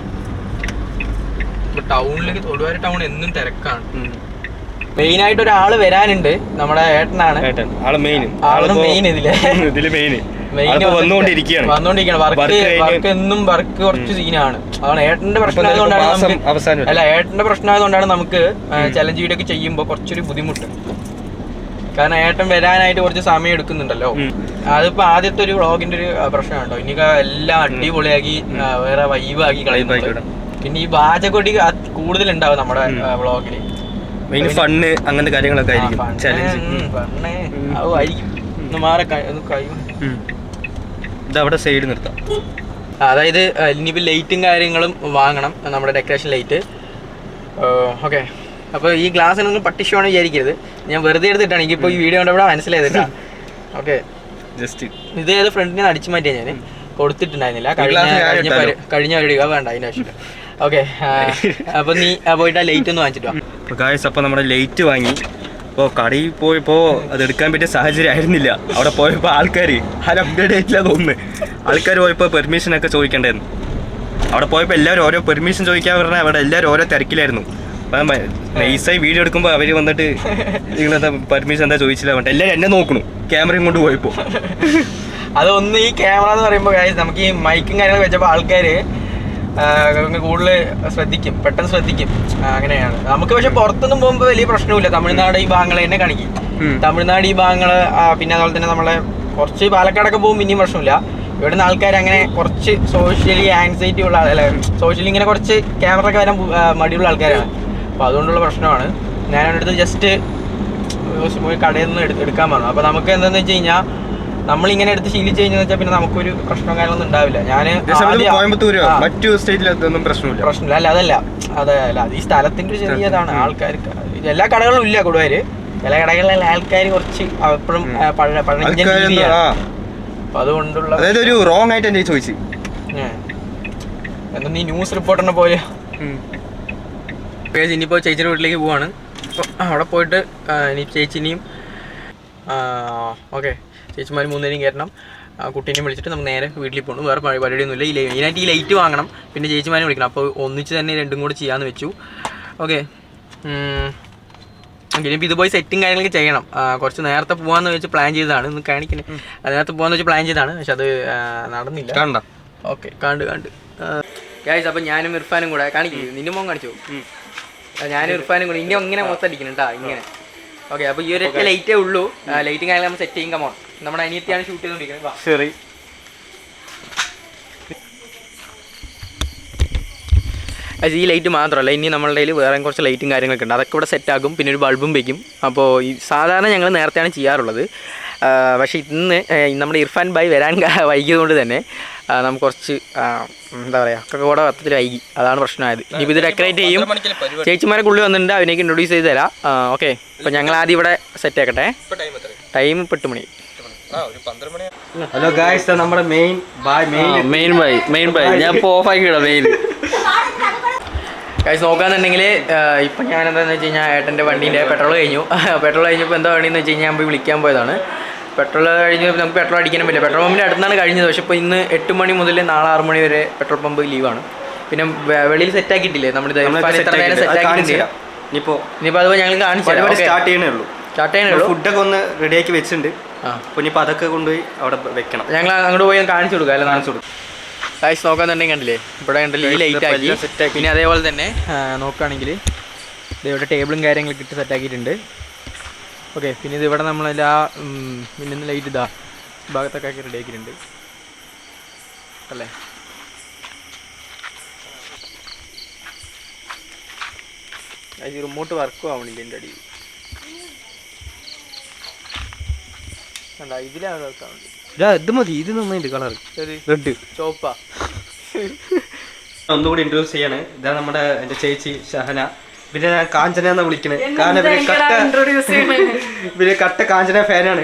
A: ഇപ്പോൾ ടൗണിലേക്ക് തൊടുവാര ടൗൺ എന്നും തിരക്കാണ്. മെയിനായിട്ട് ഒരാൾ വരാനുണ്ട്, നമ്മുടെ ഏട്ടനാണ് മെയിൻ. വന്നോണ്ടിരിക്കുകയാണ്. വർക്ക് എന്നും വർക്ക് കുറച്ച് സീനാണ്. അതാണ് ഏട്ടന്റെ പ്രശ്നം ആയതുകൊണ്ടാണ് ഏട്ടന്റെ പ്രശ്നം ആയതുകൊണ്ടാണ് നമുക്ക് ചലഞ്ച് വീഡിയോ ഒക്കെ ചെയ്യുമ്പോൾ കുറച്ചൊരു ബുദ്ധിമുട്ട്. കാരണം ഏട്ടൻ വരാനായിട്ട് കുറച്ച് സമയം എടുക്കുന്നുണ്ടല്ലോ. അതിപ്പോ ആദ്യത്തെ ഒരു വ്ളോഗിന്റെ ഒരു പ്രശ്നം ഉണ്ടോ. ഇനി എല്ലാം അടിപൊളിയാക്കി വേറെ വൈബാക്കി കളയുന്നുണ്ട്. പിന്നെ ഈ ബാജകൊടി കൂടുതലുണ്ടാവും നമ്മുടെ വ്ളോഗില്.
B: ഫണ്ണ് അങ്ങനത്തെ കാര്യങ്ങളൊക്കെ ആയിരിക്കും. അവിടെ സൈഡ് നിർത്താം.
A: അതായത് ഇനിയിപ്പോൾ ലൈറ്റും കാര്യങ്ങളും വാങ്ങണം, നമ്മുടെ ഡെക്കറേഷൻ ലൈറ്റ്. ഓക്കെ, അപ്പോൾ ഈ ഗ്ലാസ്സിനൊന്നും പട്ടിഷമാണ് വിചാരിക്കരുത്, ഞാൻ വെറുതെ എടുത്തിട്ടാണ്. എനിക്കിപ്പോൾ ഈ വീഡിയോ കണ്ടപ്പോൾ മനസ്സിലായതിട്ടാ. ഓക്കെ, ജസ്റ്റ് ഇത് ഏത് ഫ്രണ്ടിനെ അടിച്ചു മാറ്റിയാ ഞാൻ കൊടുത്തിട്ടുണ്ടായിരുന്നില്ല കഴിഞ്ഞ പരിപാടി വേണ്ട, അതിൻ്റെ ആവശ്യമില്ല. ഓക്കെ, അപ്പോൾ നീ പോയിട്ട് ആ ലൈറ്റ് ഒന്ന് വാങ്ങിച്ചിട്ട് വാ.
B: ഗായ്സ്, അപ്പോൾ നമ്മുടെ ലൈറ്റ് വാങ്ങി. അപ്പോൾ കടയിൽ പോയപ്പോൾ അത് എടുക്കാൻ പറ്റിയ സാഹചര്യം ആയിരുന്നില്ല. അവിടെ പോയപ്പോൾ ആൾക്കാർ അപ്ഡേറ്റ് ആയിട്ടില്ല തോന്നുന്നു. ആൾക്കാർ പോയപ്പോൾ പെർമിഷനൊക്കെ ചോദിക്കേണ്ടായിരുന്നു. അവിടെ പോയപ്പോൾ എല്ലാവരും ഓരോ പെർമിഷൻ ചോദിക്കാൻ പറഞ്ഞാൽ അവിടെ എല്ലാവരും ഓരോ തിരക്കിലായിരുന്നു. അപ്പം നൈസായി വീഡിയോ എടുക്കുമ്പോൾ അവർ വന്നിട്ട് നിങ്ങളെന്താ പെർമിഷൻ എന്താ ചോദിച്ചില്ല പറഞ്ഞിട്ട് എല്ലാവരും എന്നെ നോക്കണു ക്യാമറയും കൊണ്ട് പോയപ്പോൾ.
A: അതൊന്ന് ഈ ക്യാമറ എന്ന് പറയുമ്പോൾ നമുക്ക് ഈ മൈക്കും കാര്യങ്ങളൊക്കെ വെച്ചപ്പോൾ ആൾക്കാർ കൂടുതൽ പെട്ടെന്ന് ശ്രദ്ധിക്കും. അങ്ങനെയാണ് നമുക്ക്. പക്ഷെ പുറത്തൊന്നും പോകുമ്പോൾ വലിയ പ്രശ്നമില്ല. തമിഴ്നാട് ഈ ഭാഗങ്ങൾ തന്നെ കാണിക്കും. തമിഴ്നാട് ഈ ഭാഗങ്ങൾ, പിന്നെ അതുപോലെ തന്നെ നമ്മളെ കുറച്ച് പാലക്കാടൊക്കെ പോകുമ്പോൾ ഇനിയും പ്രശ്നമില്ല. ഇവിടുന്ന് ആൾക്കാർ അങ്ങനെ കുറച്ച് സോഷ്യലി ആൻസൈറ്റി ഉള്ള സോഷ്യലി ഇങ്ങനെ കുറച്ച് ക്യാമറ ഒക്കെ വരാൻ മടിയുള്ള ആൾക്കാരാണ്. അപ്പോൾ അതുകൊണ്ടുള്ള പ്രശ്നമാണ്. ഞാൻ അടുത്ത് ജസ്റ്റ് കടയിൽ നിന്ന് എടുക്കാൻ പറഞ്ഞു. അപ്പോൾ നമുക്ക് എന്താണെന്ന് വെച്ച് കഴിഞ്ഞാൽ, നമ്മളിങ്ങനെ എടുത്ത് ശീലിച്ച് കഴിഞ്ഞാൽ വെച്ചാൽ പിന്നെ നമുക്കൊരു പ്രശ്നം കാര്യമൊന്നും ഉണ്ടാവില്ല.
B: മറ്റു സ്റ്റേറ്റിലൊന്നും പ്രശ്നമില്ല.
A: അല്ല അതല്ല അത് ഈ സ്ഥലത്തിന്റെ ഒരു ചെറിയതാണ്. ആൾക്കാർക്ക് എല്ലാ കടകളും ഇല്ല കൊടുവാര്. ചില കടകളിലെ ആൾക്കാർ കുറച്ച് എപ്പോഴും പഴഞ്ചൻ രീതിയാണ്. അപ്പൊ അതുകൊണ്ടുള്ള എന്താ നീ ന്യൂസ് റിപ്പോർട്ടറിനെ പോലെ. ഇനിയിപ്പോൾ ചേച്ചിയുടെ വീട്ടിലേക്ക് പോവാണ്. അപ്പോൾ അവിടെ പോയിട്ട് ഇനി ചേച്ചിനെയും ഓക്കെ ചേച്ചിമാർ 3 പേരും കയറണം. കുട്ടീനെയും വിളിച്ചിട്ട് നമുക്ക് നേരെ വീട്ടിൽ പോകണം. വേറെ പരിപാടിയൊന്നുമില്ല. മെയിനായിട്ട് ഈ ലൈറ്റ് വാങ്ങണം, പിന്നെ ചേച്ചിമാരെ വിളിക്കണം. അപ്പോൾ ഒന്നിച്ച് തന്നെ രണ്ടും കൂടെ ചെയ്യാമെന്ന് വെച്ചു. ഓക്കെ, ഇനിയിപ്പോൾ ഇത് പോയി സെറ്റും കാര്യങ്ങളൊക്കെ ചെയ്യണം. കുറച്ച് നേരത്തെ പോകാമെന്ന് വെച്ച് പ്ലാൻ ചെയ്തതാണ്, ഇന്ന് കാണിക്കുന്നത് നേരത്തെ പോകാമെന്ന് വെച്ച് പ്ലാൻ ചെയ്തതാണ്, പക്ഷെ അത് നടന്നില്ല.
B: കണ്ട
A: ഓക്കെ കണ്ട് ഗൈസ്. അപ്പം ഞാനും ഇർഫാനും കൂടെ കാണിക്കില്ലേ, നിന്റെ മോൻ കാണിച്ചു. ഞാനും ഇർഫാനും കൂടെ ഇനി ഇങ്ങനെ മൊത്തം അടിക്കണം കേട്ടോ ഇങ്ങനെ. ഓക്കെ, അപ്പോൾ ഈ ഒരു ലൈറ്റേ ഉള്ളൂ, ലൈറ്റും കാര്യങ്ങൾ നമ്മൾ സെറ്റ് ചെയ്യും. കമോൺ, നമ്മുടെ അനിയത്തിയാണ് ഷൂട്ട് ചെയ്തുകൊണ്ടിരിക്കുന്നത്.
B: ശരി,
A: ഈ ലൈറ്റ് മാത്രമല്ല, ഇനി നമ്മളുടെ കയ്യിൽ വേറെ കുറച്ച് ലൈറ്റും കാര്യങ്ങളൊക്കെ ഉണ്ട്, അതൊക്കെ ഇവിടെ സെറ്റാക്കും. പിന്നെ ഒരു ബൾബും വയ്ക്കും. അപ്പോൾ ഈ സാധാരണ ഞങ്ങൾ നേരത്തെയാണ് ചെയ്യാറുള്ളത്, പക്ഷേ ഇന്ന് നമ്മുടെ ഇർഫാൻ ഭായ് വരാൻ വൈകിയതുകൊണ്ട് തന്നെ നമുക്ക് കുറച്ച് എന്താ പറയുക കൂടെ മൊത്തത്തിൽ വൈകി, അതാണ് പ്രശ്നമായത്. ഇനിയിപ്പോൾ ഇത് ഡെക്കറേറ്റ് ചെയ്യും. ചേച്ചിമാരെ ഉള്ളിൽ വന്നിട്ടുണ്ട്, അവനേക്ക് ഇൻട്രൊഡ്യൂസ് ചെയ്ത് തരാം. ഓക്കെ, അപ്പോൾ ഞങ്ങൾ ആദ്യം ഇവിടെ സെറ്റ് ആക്കട്ടെ. ടൈം 8 മണി.
B: ഹലോ ഗായ്സ്, നമ്മുടെ മെയിൻ
A: ബായ് ഞാൻ ഇപ്പോൾ ഓഫാക്കി ഇടാം മെയിൻ. ഗൈസ് നോക്കാന്നുണ്ടെങ്കിൽ ഇപ്പം ഞാൻ എന്താണെന്ന് വെച്ച് കഴിഞ്ഞാൽ ഏട്ടൻ്റെ വണ്ടീൻ്റെ പെട്രോൾ കഴിഞ്ഞപ്പോൾ എന്താ വേണമെന്ന് വെച്ച് കഴിഞ്ഞാൽ ഞാൻ പോയി വിളിക്കാൻ പോയതാണ്. പെട്രോൾ കഴിഞ്ഞ് നമുക്ക് പെട്രോൾ അടിക്കാനും പറ്റില്ല, പെട്രോൾ പമ്പിൻ്റെ അടുത്താണ് കഴിഞ്ഞത്. പക്ഷേ ഇപ്പോൾ ഇന്ന് 8 മണി മുതൽ നാളെ 6 മണി വരെ പെട്രോൾ പമ്പ് ലീവാണ്. പിന്നെ വെളിയിൽ സെറ്റാക്കിയിട്ടില്ലേ, നമ്മുടെ സെറ്റാക്കിയിട്ടുണ്ട്. ഇനിയിപ്പോൾ അതുപോലെ ഞങ്ങൾ
B: സ്റ്റാർട്ട് ചെയ്യണേ ഉള്ളൂ. ഫുഡൊക്കെ ഒന്ന് റെഡിയാക്കി വെച്ചിട്ടുണ്ട്. അപ്പോൾ ഇനിയിപ്പോൾ അതൊക്കെ കൊണ്ടുപോയി അവിടെ വെക്കണം.
A: ഞങ്ങൾ അങ്ങോട്ട് പോയി കാണിച്ചു കൊടുക്കാം, അല്ല കാണിച്ചു കൊടുക്കും. ഗൈസ് നോക്കാന്നുണ്ടെങ്കിൽ കണ്ടില്ലേ, ഇവിടെ കണ്ടില്ലേ ഈ ലൈറ്റ് ആക്കി. പിന്നെ അതേപോലെ തന്നെ നോക്കുകയാണെങ്കിൽ ഇവിടെ ടേബിളും കാര്യങ്ങളൊക്കെ ഇട്ട് സെറ്റാക്കിയിട്ടുണ്ട്. ഓക്കെ, പിന്നെ ഇത് ഇവിടെ നമ്മളെല്ലാ പിന്നെ ലൈറ്റ് ഇതാ ഭാഗത്തൊക്കെ ആക്കി റെഡി ആക്കിയിട്ടുണ്ട് അല്ലേ. ഈ റിമോട്ട് വർക്കും ആവണില്ല എൻ്റെ അടിയിൽ കണ്ടാ, ഇതിലാണ് വർക്ക് ആവണില്ല.
B: ഇത് മതി, ഇത് നന്നായിട്ട് കളർ റെഡ്
A: ചോപ്പാ.
B: ഒന്നുകൂടി ഇൻട്രൊഡ്യൂസ് ചെയ്യാണ്. ഇതാ നമ്മുടെ എൻ്റെ ചേച്ചി ഷഹന. പിന്നെ ഞാൻ കാഞ്ചന എന്നാ വിളിക്കണേ, കാരണം ഇവര് കട്ട കാഞ്ചന ഫാനാണ്.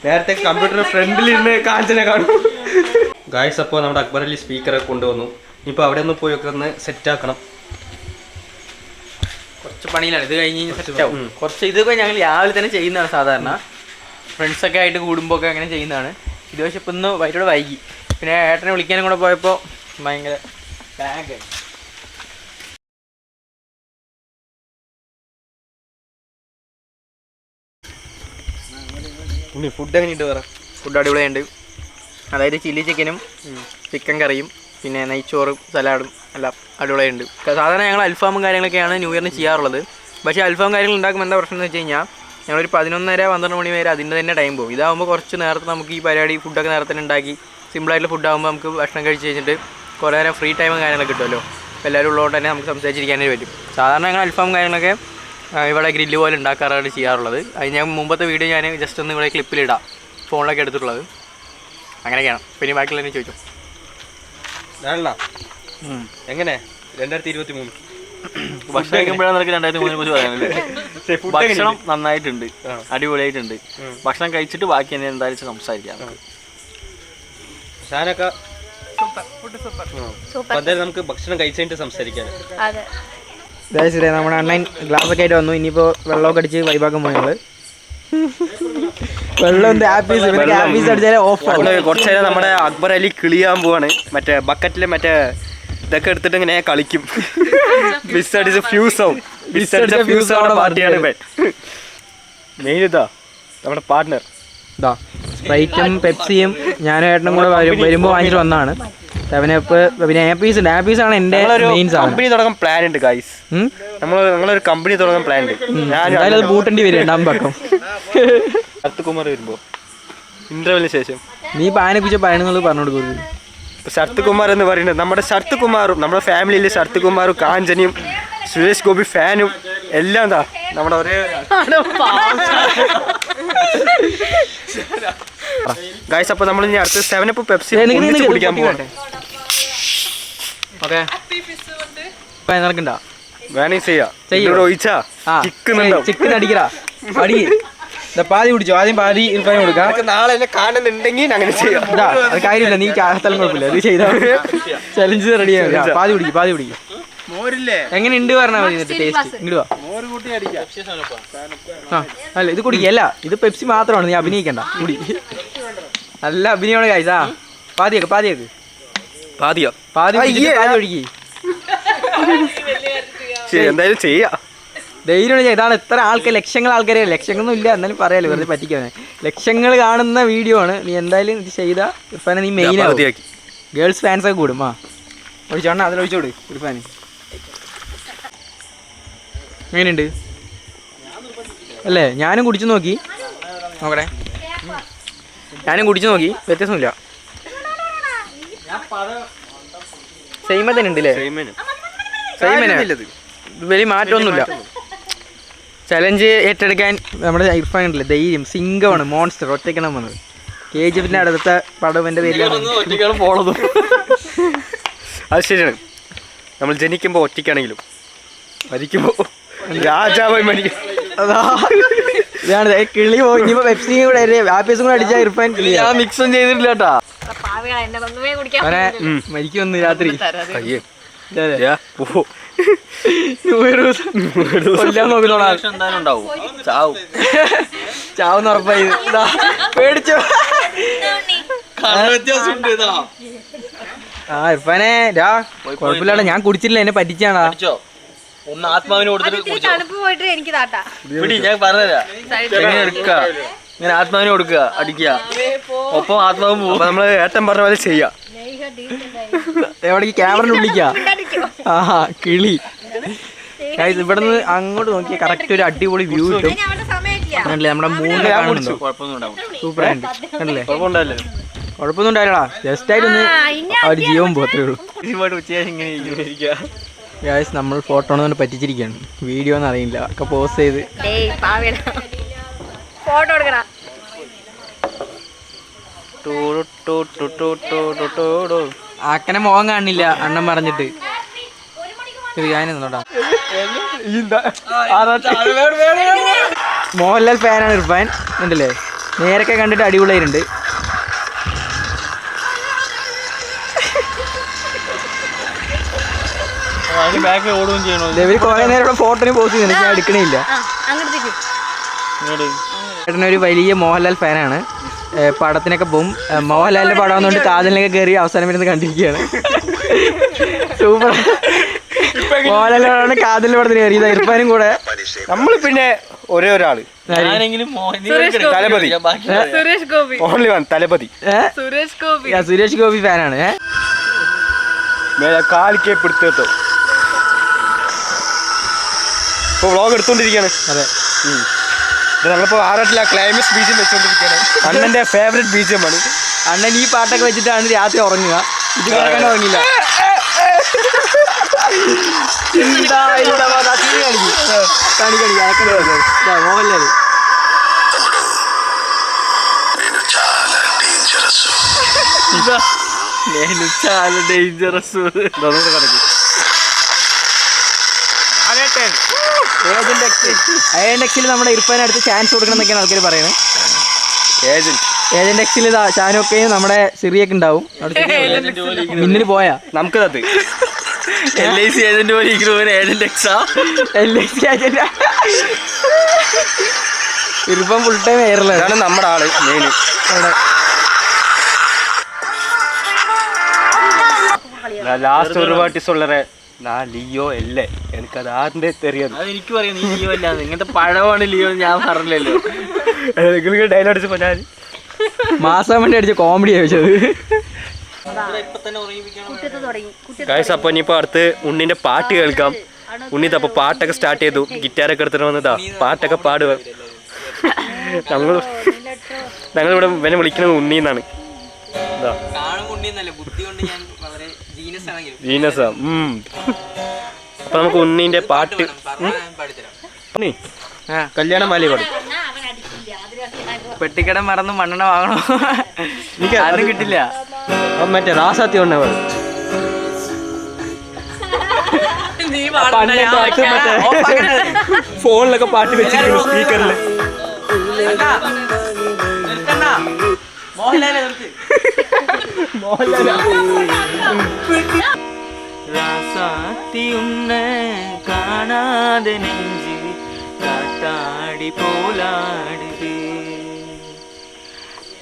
B: നേരത്തെ കമ്പ്യൂട്ടറിന്റെ ഫ്രണ്ടിലിരുന്ന് കാഞ്ചന കാണും. ഗായ്സ്, അപ്പോൾ നമ്മുടെ അക്ബർ അലി സ്പീക്കറൊക്കെ കൊണ്ടുവന്നു. ഇനിയിപ്പോൾ അവിടെ ഒന്ന് പോയി ഒക്കെ ഒന്ന് സെറ്റ് ആക്കണം.
A: കുറച്ച് പണിയിലാണ്, ഇത് കഴിഞ്ഞ് സെറ്റാവും. കുറച്ച് ഇതൊക്കെ ഞങ്ങൾ രാവിലെ തന്നെ ചെയ്യുന്നതാണ് സാധാരണ, ഫ്രണ്ട്സൊക്കെ ആയിട്ട് കൂടുമ്പോൾ ഒക്കെ അങ്ങനെ ചെയ്യുന്നതാണ്. ഇത് പക്ഷേ ഇപ്പം ഇന്ന് വൈകിട്ട് വൈകി. പിന്നെ ഏട്ടനെ വിളിക്കാനും കൂടെ പോയപ്പോൾ ഭയങ്കര ബാഗായി.
B: ഫുഡ് എങ്ങനെയുണ്ട്? വേറെ
A: ഫുഡ് അടിപൊളിയുണ്ട്. അതായത് ചില്ലി ചിക്കനും ചിക്കൻ കറിയും പിന്നെ നെയ്ച്ചോറും സലാഡും എല്ലാം അടിപൊളിയുണ്ട്. സാധാരണ ഞങ്ങൾ അൽഫാമും കാര്യങ്ങളൊക്കെയാണ് ന്യൂ ഇയറിന് ചെയ്യാറുള്ളത്. പക്ഷേ അൽഫാം കാര്യങ്ങൾ ഉണ്ടാക്കുമ്പോൾ എന്താ പ്രശ്നം എന്ന് വെച്ച് കഴിഞ്ഞാൽ ഞങ്ങളൊരു 11:30-12 മണി വരെ അതിൻ്റെ തന്നെ ടൈം പോകും. ഇതാകുമ്പോൾ കുറച്ച് നേരത്തെ നമുക്ക് ഈ പരിപാടി ഫുഡൊക്കെ നേരത്തെ തന്നെ ഉണ്ടാക്കി സിമ്പിളായിട്ടുള്ള ഫുഡാകുമ്പോൾ നമുക്ക് ഭക്ഷണം കഴിച്ച് കഴിഞ്ഞിട്ട് കുറേ നേരം ഫ്രീ ടൈമും കാര്യങ്ങളൊക്കെ കിട്ടുമല്ലോ. അപ്പോൾ എല്ലാവരും ഉള്ളതുകൊണ്ട് തന്നെ നമുക്ക് സംസാരിച്ചിരിക്കാനേ പറ്റും. സാധാരണ ഞങ്ങൾ അൽഫാം കാര്യങ്ങളൊക്കെ ഇവിടെ ഗ്രില്ല് പോലെ ഉണ്ടാക്കാറാണ് ചെയ്യാറുള്ളത്. അത് ഞാൻ മുമ്പത്തെ വീഡിയോ ഞാൻ ജസ്റ്റ് ഒന്ന് ഇവിടെ ക്ലിപ്പിലിടാം, ഫോണിലൊക്കെ എടുത്തിട്ടുള്ളത്. അങ്ങനെയൊക്കെയാണ്. പിന്നെ ബാക്കിയുള്ള തന്നെ ചോദിച്ചു
B: എങ്ങനെ 2023
C: ഭക്ഷണം കഴിക്കുമ്പോഴാണ് നിനക്ക് 2003 കുറിച്ച് പറയാനല്ലേ? ഭക്ഷണം നന്നായിട്ടുണ്ട്, അടിപൊളിയായിട്ടുണ്ട്. ഭക്ഷണം കഴിച്ചിട്ട് ബാക്കി എന്നെ എന്തായാലും സംസാരിക്കാം.
B: നമുക്ക് ഭക്ഷണം കഴിച്ചിട്ട് സംസാരിക്കാം.
A: നമ്മുടെ അണ്ണൻ ഗ്ലാസ് ഒക്കെ ആയിട്ട് വന്നു. ഇനിയിപ്പോൾ വെള്ളമൊക്കെ അടിച്ച് വൈബാക്കാൻ പോയി ഞങ്ങൾ. വെള്ളം
B: കുറച്ച് നേരം നമ്മുടെ അക്ബർ അലി കിളിയാൻ പോവാണ്. മറ്റേ ബക്കറ്റിലെ മറ്റേ ഇതൊക്കെ എടുത്തിട്ട് ഇങ്ങനെ കളിക്കും. പാർട്ടിയാണ് മെയിൻ. ഇതാ നമ്മുടെ പാർട്ട്ണർ.
A: ഇതാ സ്പ്രൈറ്റും പെപ്സിയും ഞാനും ഏട്ടനും കൂടെ വരുമ്പോൾ വാങ്ങിച്ചിട്ട് വന്നതാണ്. പിന്നെ ആപ്പീസാണ് എൻ്റെ മെയിൻ സാധനം.
B: കമ്പനി തുടങ്ങാൻ പ്ലാൻ ഉണ്ട് ഗൈസ്. ഞങ്ങളൊരു കമ്പനി തുടങ്ങാൻ പ്ലാൻ ഉണ്ട്.
A: ഞാനത് പൂട്ടേണ്ടി വരും രണ്ടാം പക്കം.
B: ശരത് കുമാർ വരുമ്പോ ഇന്റർവ്യൂവിന് ശേഷം
A: നീ പാനിപ്പിച്ച പറയുന്നത് പറഞ്ഞു കൊടുക്കും.
B: ശരത് കുമാർ എന്ന് പറയുന്നത് നമ്മുടെ ശരത് കുമാറും നമ്മുടെ ഫാമിലിയിലെ ശരത് കുമാറും കാഞ്ചനയും സുരേഷ് ഗോപി ഫാനും എല്ലാം എന്താ നമ്മുടെ ഒരേ ഗൈസ്. അപ്പോൾ നമ്മൾ ഇനി അടുത്ത് 7up പെപ്സി കുടിക്കാൻ പോവാണ്.
A: ഓക്കെ നടക്കണ്ട
B: വേണമെങ്കിൽ ചെയ്യാം.
A: ചിക്കൻ അടിക്കടാ അടി. പാതി കുടിച്ചോ, ആദ്യം പാതി ഇർഫാനും കൊടുക്കാം.
B: നാളെ എന്നെ കാണുന്നുണ്ടെങ്കിൽ അങ്ങനെ ചെയ്യാം.
A: അത് കാര്യമില്ല, നീ സ്ഥലം കുഴപ്പമില്ല, അത് ചെയ്താൽ ചലഞ്ച് റെഡിയാണ്. പാതി കുടിക്കും. എങ്ങനെയുണ്ട് പറഞ്ഞാൽ മതി. ടേസ്റ്റ് ഇങ്ങോട്ട് അല്ല ഇത് കുടിക്കല്ല, ഇത് പെപ്സി മാത്രമാണ്, നീ അഭിനയിക്കണ്ട. കുടി, നല്ല അഭിനയമാണ് കായ്സാ. പാതിയൊക്കെ പാതി ഒഴുകി.
B: എന്തായാലും ചെയ്യാം.
A: ധൈര്യം ഇതാണ്. ഇത്ര ആൾക്കാർ ലക്ഷങ്ങൾ ആൾക്കാരെ, ലക്ഷങ്ങളൊന്നും ഇല്ല എന്നാലും പറയാലോ, വെറുതെ പറ്റിക്കാനെ. ലക്ഷങ്ങൾ കാണുന്ന വീഡിയോ ആണ്. നീ എന്തായാലും ഇത് ചെയ്താ ഇർഫാനെ നീ മെയിൻ ആവും. ഗേൾസ് ഫാൻസൊക്കെ കൂടും. ഒഴിച്ചോണ്ണ അതിലൊഴിച്ചോട് ഇർഫാന്. എങ്ങനെയുണ്ട് അല്ലേ? ഞാനും കുടിച്ചു നോക്കി, നോക്കട്ടെ. ഞാനും കുടിച്ചു നോക്കി, വ്യത്യാസമില്ല. സെയിമ തന്നെ ഉണ്ട് അല്ലേ? സെയിമനെ വലിയ മാറ്റമൊന്നുമില്ല. ചലഞ്ച് ഏറ്റെടുക്കാൻ നമ്മുടെ ഇർഫാൻ ഉണ്ടല്ലേ, ധൈര്യം, സിംഗമാണ്, മോൺസ്റ്റർ, ഒറ്റയ്ക്കണം വന്നത്. KGF അടുത്ത പടവൻ്റെ പേരിലാണ് പോണതും.
B: അത് ശരിയാണ്. നമ്മൾ ജനിക്കുമ്പോൾ ഒറ്റയ്ക്കാണെങ്കിലും മരിക്കുമ്പോൾ രാജാവായി മരിക്കും.
A: ഇതാണ് കിളി പോയി. ഇനിയിപ്പോ പെപ്സിയും കൂടെ ആപ്പീസും കൂടെ അടിച്ചാൽ ഇർഫാൻ കിളി.
C: ഞാൻ മിക്സും ചെയ്തിട്ടില്ല കേട്ടാ.
A: മരിക്കുമെന്ന് രാത്രി. ചാവുന്ന ഉറപ്പായി. പേടിച്ചോ? ഇർഫാനെ കുഴപ്പമില്ലാടാ, ഞാൻ കുടിച്ചില്ല, എന്നെ പറ്റിച്ചാണാ.
C: ഒന്ന് ആത്മാവിന് കൊടുത്തിട്ട് ഞാൻ പറഞ്ഞുതരാം. ഇങ്ങനെ ആത്മാവിന് കൊടുക്കുക, അടിക്കുക, ഒപ്പം ആത്മാവ് പോകും.
B: നമ്മള് ഏട്ടൻ പറഞ്ഞ പോലെ ചെയ്യാം.
A: എവിടേക്ക് ക്യാമറ വിളിക്ക? കിളി. ഇവിടെ നിന്ന് അങ്ങോട്ട് നോക്കിയ കറക്റ്റ് ഒരു അടിപൊളി വ്യൂ കിട്ടും. ആണല്ലേ, നമ്മുടെ മൂന്ന് കാണുന്നുണ്ടോ? സൂപ്പർ ആയിട്ട് കണ്ടല്ലേ? കുഴപ്പമൊന്നും ഉണ്ടായില്ലടാ, ജസ്റ്റ് ആയിട്ടൊന്ന് ഒരു ജീവൻ പോകത്തേ ഉള്ളൂ. ഗായ്സ്, നമ്മൾ ഫോട്ടോ ഒന്നും പറ്റിച്ചിരിക്കുകയാണ്. വീഡിയോ ഒന്നും അറിയില്ല, ഒക്കെ പോസ്റ്റ് ചെയ്ത്
D: ഫോട്ടോ എടുക്കടാ.
A: ആക്കനെ മുഖം കാണില്ല അണ്ണൻ പറഞ്ഞിട്ട്. മോഹൻലാൽ ഫാനാണ് ഇർഫാൻ, ഉണ്ടല്ലേ? നേരൊക്കെ കണ്ടിട്ട് അടിപൊളിയായിട്ടുണ്ട്. ഇവര് കുറെ നേരം ഫോട്ടോന് പോസ്റ്റ് ചെയ്യുന്നു, ഞാൻ എടുക്കണില്ല. ചേട്ടനൊരു വലിയ മോഹൻലാൽ ഫാനാണ്. പടത്തിനൊക്കെ പോകും. മോഹൻലാലിന്റെ പടം വന്നുകൊണ്ട് കാതലിനൊക്കെ കയറി അവസാനം വരുന്നത് കണ്ടിരിക്കുകയാണ്. സൂപ്പർ. മോഹൻലാലാണ് കാതലിന്റെ പടത്തിന് കയറി. ഇർഫാനും കൂടെ.
B: നമ്മൾ പിന്നെ ഒരേ ഒരാള് തലപതി, ഓൺലി വൺ തലപതി.
A: സുരേഷ് ഗോപി ഫാനാണ്.
B: കാലിക്കെ പിടുത്തോ ഇപ്പൊ വ്ളോഗ് എടുത്തോണ്ടിരിക്കുകയാണ്.
A: അതെ,
B: നമ്മളിപ്പോ ആറാട്ടിലെ ക്ലൈമാക്സ് ബീച്ചും വെച്ചോണ്ടിരിക്കുകയാണ്. അണ്ണന്റെ ഫേവറേറ്റ് ബീച്ചുമാണ്.
A: അണ്ണൻ ഈ പാട്ടൊക്കെ വെച്ചിട്ടാണ് രാത്രി ഉറങ്ങുക. ഇത് കിടക്കാൻ ഉറങ്ങില്ല. മോഹൻലാൽ
C: ഡേഞ്ചറസ്.
A: ഏജന്റ് എക്സിൽ നമ്മുടെ ഇർഫാൻ അടുത്ത് ചാൻസ് കൊടുക്കണം എന്നൊക്കെയാണ് ആൾക്കാർ പറയുന്നത്. ഏജന്റ് എക്സിൽ ഷാനൊക്കെയും നമ്മുടെ സിറിയൊക്കെ ഉണ്ടാവും. മിന്നിന് പോയാ
B: നമുക്ക് തത്ത്
C: LIC ഏജന്റ് പോലെ ഏജന്റ് എക്സാ.
A: LIC agent Irfan full time എയറിലാണ്
B: നമ്മുടെ ആള് മെയിൻ. ലാസ്റ്റ് ഒരു വാട്ടി സൊല്ലറേ ലിയോ അല്ലേ, എനിക്കത് ആരുടെ തെറിയത്.
C: എനിക്ക് പറയാം, നീ ലിയോ അല്ല, ഇങ്ങനത്തെ പഴമാണ് ലിയോ. ഞാൻ പറഞ്ഞില്ലല്ലോ.
B: നിങ്ങൾക്ക് ഡയലോഗ് അടിച്ചപ്പോ ഞാൻ
A: മാസം വേണ്ടി അടിച്ച കോമഡി ചോദിച്ചത്.
B: ഗൈസ്, അപ്പൊ ഇനിയിപ്പോ അടുത്ത് ഉണ്ണിന്റെ പാട്ട് കേൾക്കാം. ഉണ്ണി അപ്പൊ പാട്ടൊക്കെ സ്റ്റാർട്ട് ചെയ്തു. ഗിറ്റാറൊക്കെ എടുത്തിട്ട് വന്നതാ, പാട്ടൊക്കെ പാടുക. ഞങ്ങളിവിടെ ഇവനെ വിളിക്കുന്നത് ഉണ്ണിന്നാണ്. ജീനസാ. അപ്പൊ നമുക്ക് ഉണ്ണീന്റെ പാട്ട് കല്യാണമാലി പാടും.
A: പെട്ടിക്കട മറന്ന് മണ്ണെണ്ണ വാങ്ങണോ?
B: എനിക്ക്
A: ആരും കിട്ടില്ല.
B: മറ്റേ റാസാത്തി കൊണ്ട ഫോണിലൊക്കെ പാട്ട് വെച്ചിരിക്കുന്നു സ്പീക്കറിൽ.
A: റാസാത്തി ഉന്നെ കാണാതെ നെഞ്ചി കാട്ടാടി പോലാടുതേ,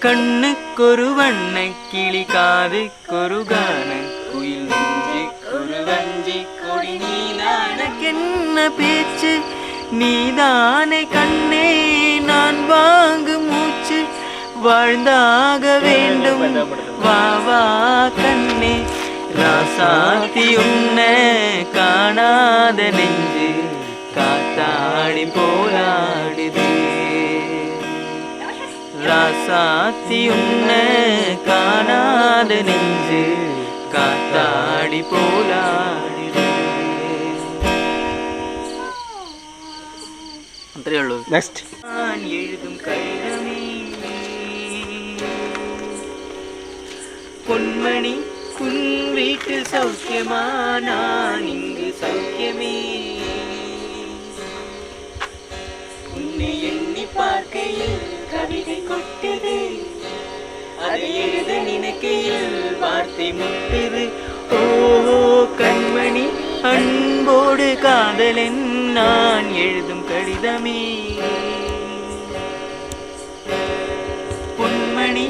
A: കണ്ണുക്കൊരു വണ്ണക്കിളി കാതുക്കൊരു ഗാനക്കുയിൽ നെഞ്ചിക്കൊരു വഞ്ചിക്കൊടി നീ നാണക്കെന്ന പേച്ച് நீதானே கண்ணே நான் வாங்கும் மூச்சு வாழ்ந்தாக வேண்டும் வா வா கண்ணே ராசாத்தி உன்னை காணாத நெஞ்சு காத்தாடி போராடுது ராசாத்தி உன்னை காணாத நெஞ்சு காத்தாடி போராடுது. അത്രേ ഉള്ളൂ.
B: നെക്സ്റ്റ്.
A: ഞാൻ എഴുതും കൈതമേ പൊന്മണി ഉൻ വീട്ടിൽ സൗഖ്യമാ ഞാൻ ഇങ്ങ് സൗഖ്യമേ ഉന്നെ എണ്ണി പാർക്കയിൽ കവിത കൊട്ടത് അത് എഴുത നിനക്കയിൽ വാർத்தை മുട്ടത് ഓ കൺമണി അൻപോട് കാതലൻ நான் எழுதும் கடிதமே பொன்மணி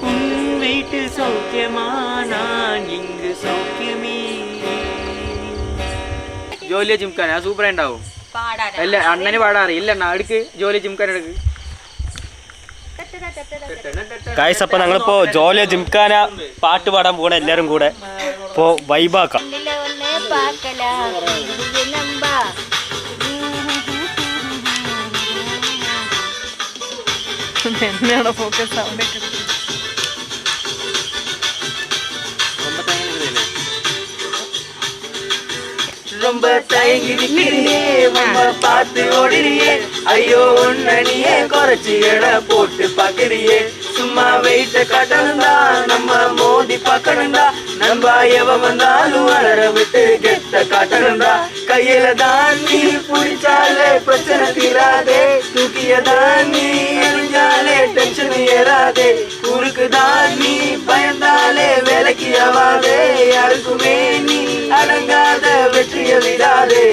A: உன் வீட்டில் சௌக்கியமா நான் இங்கு சௌக்கியமே. ജോലിയെ ജിംഖാന സൂപ്പറായി ഉണ്ടാവും. അല്ല അണ്ണന് പാടാൻ അറിയില്ല. അണ്ണ അടുക്ക് ജോലി ജിംഖാന എടുക്ക്.
B: ഗൈസ്, അപ്പോൾ ഞങ്ങളിപ്പോൾ ജോലിയെ ജിംഖാന പാട്ട് പാടാൻ പോകണം എല്ലാവരും കൂടെ. ഇപ്പോൾ വൈബാക്കാം.
D: என்னோட ஃபோக்கஸ் சவுண்டே
A: ரொம்ப தயங்கி நிக்கிறியே ரொம்ப பார்த்து ஓடுறியே ஐயோ உன்னனியே குறைச்சி எடை போட்டு பாக்குறியே சும்மா வெயிட்ட காட்டணும்டா நம்ம மோதி பார்க்கணும்டா நம்ம எவன் வந்தாலும் வளர விட்டு கெத்த காட்டணும்டா கையில தான் நீ பிடிச்சாலே பிரச்சனை தீராதே தூக்கியதான் நீ எரிஞ்சாலே டென்ஷன் ஏறாதே ஊருக்கு தான் நீ பயந்தாலே வேலைக்கு ஆவாதே யாருக்குமே நீ அடங்காத வெற்றிய விடாதே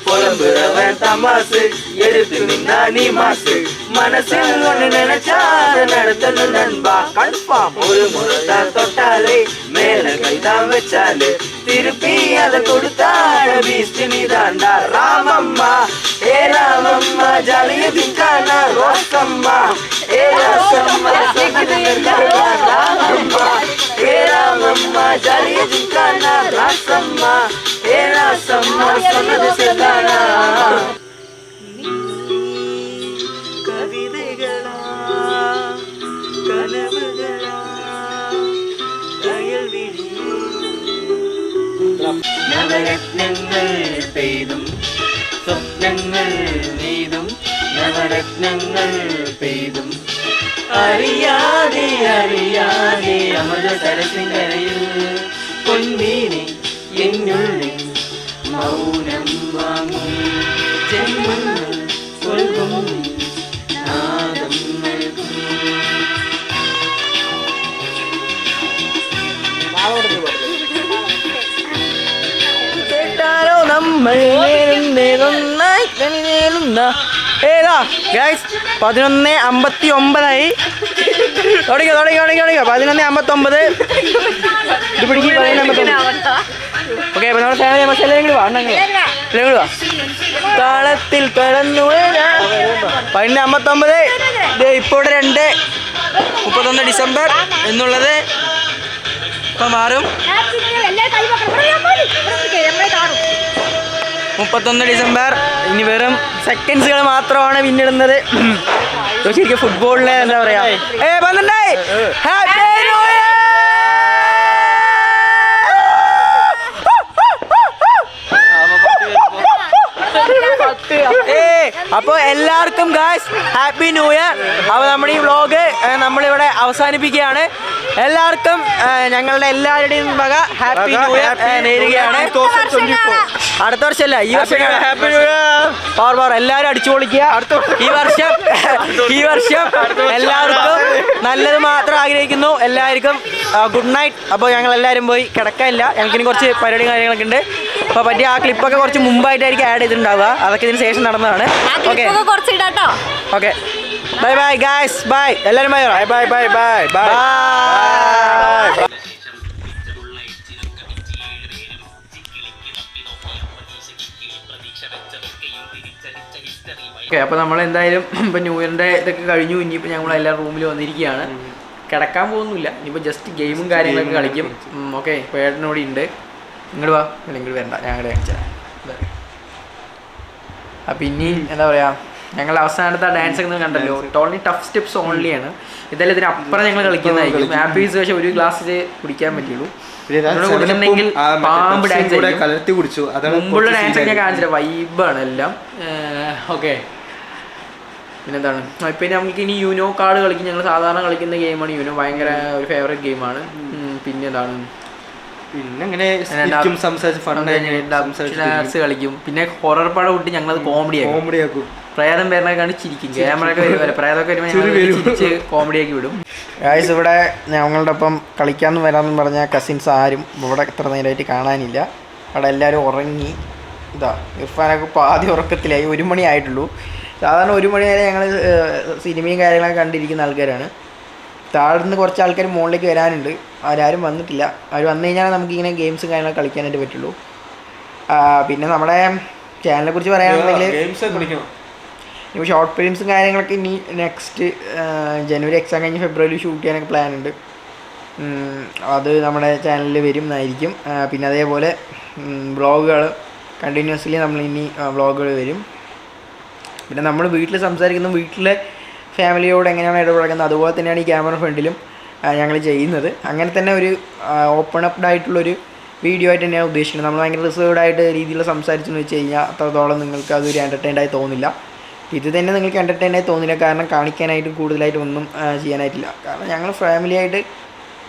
A: புலம்புறவன் தமாசு எடுத்து நின்னா நீ மாசு மனசில் ஒண்ணு நினைச்சா நடத்தணும் நண்பா கன்ஃபார்ம் ஒரு முறைதான் தொட்டாலே மேல கைதான் வச்சாலே திருப்பி அதை கொடுத்தாட பீஸ்ட் நீ தாண்டா ராமம்மா ஏ ராமம்மா ஜாலிய திங்கானா ரோசம்மா ஏ ரோசம்மா ராமம்மா ஏ ராமம்மா ஜாலிய திங்கானா ராசம்மா ஏ ராசம்மா சொன்னது செல்லானா கவிதைகளா கனவுகளா கயல்விழி നവരത്നങ്ങൾ പെയ്തും സ്വപ്നങ്ങൾ നെയ്തും നവരത്നങ്ങൾ പെയ്തും അറിയാതെ അറിയാതെ അമൃത സരസിങ്കരയിൽ പൊൻവീണി എന്നുള്ളിൽ മൗനം വാങ്ങി ജന്മങ്ങൾ കൊൽകും നാദം നൽകും. കേട്ടാലോ നമ്മൾ നേരുന്നേരുന്നായി കണിനേരുന്ന ഏതാ ഗൈസ് 11:59 തുടങ്ങിയോ 11:59 ഇത് പിടിക്ക് 11:59. ഓക്കെ, അപ്പോൾ നമ്മുടെ ഫാമിലി മെമ്പേഴ്സ് എല്ലാവരും വാ താളത്തിൽ കടന്നു 11:59. ഇപ്പോൾ 2:31 ഡിസംബർ എന്നുള്ളത് ഇപ്പം മാറും. 31 ഡിസംബർ. ഇനി വെറും സെക്കൻഡ്സുകൾ മാത്രമാണ് പിന്നിടുന്നത്. ശരിക്കും ഫുട്ബോളിനെ എന്താ പറയാ അപ്പോൾ എല്ലാവർക്കും ഗായ്സ് ഹാപ്പി ന്യൂ ഇയർ. അപ്പോൾ നമ്മുടെ ഈ വ്ളോഗ് നമ്മളിവിടെ അവസാനിപ്പിക്കുകയാണ്. എല്ലാവർക്കും ഞങ്ങളുടെ എല്ലാവരുടെയും വക ഹാപ്പി ന്യൂ ഇയർ നേരുകയാണ്. അടുത്ത വർഷമല്ല, ഈ വർഷം ഹാപ്പി ന്യൂ ഇയർ. പവർ എല്ലാവരും അടിച്ചു പൊളിക്കുക. ഈ വർഷം എല്ലാവർക്കും നല്ലത് മാത്രം ആഗ്രഹിക്കുന്നു. എല്ലാവർക്കും ഗുഡ് നൈറ്റ്. അപ്പോൾ ഞങ്ങൾ എല്ലാവരും പോയി കിടക്കാനില്ല, ഞങ്ങൾക്കിനി കുറച്ച് പരിപാടി കാര്യങ്ങളൊക്കെ ഉണ്ട്. അപ്പോൾ പറ്റിയ ആ ക്ലിപ്പൊക്കെ കുറച്ച് മുമ്പായിട്ടായിരിക്കും ആഡ് ചെയ്തിട്ടുണ്ടാവുക. അതൊക്കെ ഇതിന് ശേഷം നടന്നതാണ്. Okay okay, bye bye guys, bye എല്ലാവരും. Bye bye bye bye bye. പ്രതീക്ഷ വെച്ചതൊക്കെയും തിരിച്ചടിച്ച ഓക്കെ, അപ്പോൾ നമ്മൾ എന്തായാലും ഇപ്പോൾ ന്യൂ ഇയറിൻ്റെ ഇതൊക്കെ കഴിഞ്ഞു. ഇനിയിപ്പോൾ ഞങ്ങൾ എല്ലാ റൂമിൽ വന്നിരിക്കുകയാണ്. കിടക്കാൻ പോകുന്നില്ല, ഇനിയിപ്പോൾ ജസ്റ്റ് ഗെയിമും കാര്യങ്ങളൊക്കെ കളിക്കും. ഓക്കെ, ഇപ്പോൾ ഏട്ടനോട് ഉണ്ട്. ഇങ്ങോട്ട് വാ, ഇങ്ങോട്ട് വരണ്ട, ഞാൻ അങ്ങോട്ട് കാണിച്ചാൽ. അപ്പം ഇനി എന്താ പറയുക, ഞങ്ങൾ അവസാനത്തെ ആ ഡാൻസ് ഒക്കെ കണ്ടല്ലോ, ടോളി ടഫ് സ്റ്റെപ്സ് ഓൺലി ആണ്. ഇതെല്ലാം ഇതിനപ്പുറം ഞങ്ങൾ കളിക്കുന്നതായിരിക്കും. ഹാപ്പീസ് പക്ഷേ ഒരു ഗ്ലാസ്സിൽ കുടിക്കാൻ പറ്റുള്ളൂ. പാമ്പ് ഡാൻസ്
B: കലർത്തി കുടിച്ചു.
A: മുമ്പുള്ള ഡാൻസ് ഒക്കെ ഞാൻ കാണിച്ചില്ല, വൈബാണ് എല്ലാം. ഓക്കെ, പിന്നെന്താണ്, ഇപ്പം നമുക്ക് ഇനി യുനോ കാർഡ് കളിക്കും. ഞങ്ങൾ സാധാരണ കളിക്കുന്ന ഗെയിമാണ് യുനോ, ഭയങ്കര ഒരു ഫേവറേറ്റ് ഗെയിമാണ്. പിന്നെ എന്താണ്,
B: പിന്നെ അങ്ങനെ
A: കളിക്കും. പിന്നെ ഹൊറർ പടം കൂട്ടി ഞങ്ങളത് കോമഡിയാക്കും. പ്രേതം പേരിനെ കാണിച്ചിരിക്കും. ക്യാമറയൊക്കെ വരുമ്പോൾ പ്രേതമൊക്കെ വരുമ്പോൾ കോമഡിയാക്കി വിടും. ഗായ്സ്, ഇവിടെ ഞങ്ങളുടെ ഒപ്പം കളിക്കാമെന്ന് വരാമെന്ന് പറഞ്ഞ കസിൻസ് ആരും ഇവിടെ എത്ര നേരമായിട്ട് കാണാനില്ല. അവിടെ എല്ലാവരും ഉറങ്ങി. ഇതാ ഇർഫാനൊക്കെ ഇപ്പോൾ ആദ്യം ഉറക്കത്തിലായി. 1 മണി ആയിട്ടുള്ളൂ. സാധാരണ 1 മണി വരെ ഞങ്ങൾ സിനിമയും കാര്യങ്ങളൊക്കെ കണ്ടിരിക്കുന്ന ആൾക്കാരാണ്. താഴ്ന്ന് കുറച്ച് ആൾക്കാർ മുകളിലേക്ക് വരാനുണ്ട്. അവരാരും വന്നിട്ടില്ല. അവർ വന്നു കഴിഞ്ഞാൽ നമുക്കിങ്ങനെ ഗെയിംസും കാര്യങ്ങളൊക്കെ കളിക്കാനായിട്ട് പറ്റുള്ളൂ. പിന്നെ നമ്മുടെ ചാനലിനെ കുറിച്ച് പറയുകയാണെന്നുണ്ടെങ്കിൽ ഇപ്പോൾ ഷോർട്ട് ഫിലിംസും കാര്യങ്ങളൊക്കെ ഇനി നെക്സ്റ്റ് ജനുവരി എക്സാം കഴിഞ്ഞ് ഫെബ്രുവരി ഷൂട്ട് ചെയ്യാനൊക്കെ പ്ലാൻ ഉണ്ട്. അത് നമ്മുടെ ചാനലിൽ വരും എന്നായിരിക്കും. പിന്നെ അതേപോലെ വ്ളോഗുകൾ കണ്ടിന്യൂസ്ലി നമ്മളിനി വ്ളോഗുകൾ വരും. പിന്നെ നമ്മൾ വീട്ടിൽ സംസാരിക്കുന്ന വീട്ടിലെ ഫാമിലിയോട് എങ്ങനെയാണ് ഇടപഴകുന്നത് അതുപോലെ തന്നെയാണ് ഈ ക്യാമറ ഫ്രണ്ടിലും ഞങ്ങൾ ചെയ്യുന്നത്. അങ്ങനെ തന്നെ ഒരു ഓപ്പൺ അപ്ഡ് ആയിട്ടുള്ളൊരു വീഡിയോ ആയിട്ട് തന്നെയാണ് ഉദ്ദേശിക്കുന്നത്. നമ്മൾ ഭയങ്കര റിസേർവ്ഡ് ആയിട്ട് രീതിയിൽ സംസാരിച്ചെന്ന് വെച്ച് കഴിഞ്ഞാൽ അത്രത്തോളം നിങ്ങൾക്ക് അതൊരു എൻ്റർടൈൻഡായി തോന്നില്ല. ഇത് തന്നെ നിങ്ങൾക്ക് എൻ്റർടൈനായി തോന്നില്ല, കാരണം കാണിക്കാനായിട്ട് കൂടുതലായിട്ട് ഒന്നും ചെയ്യാനായിട്ടില്ല. കാരണം ഞങ്ങൾ ഫാമിലിയായിട്ട്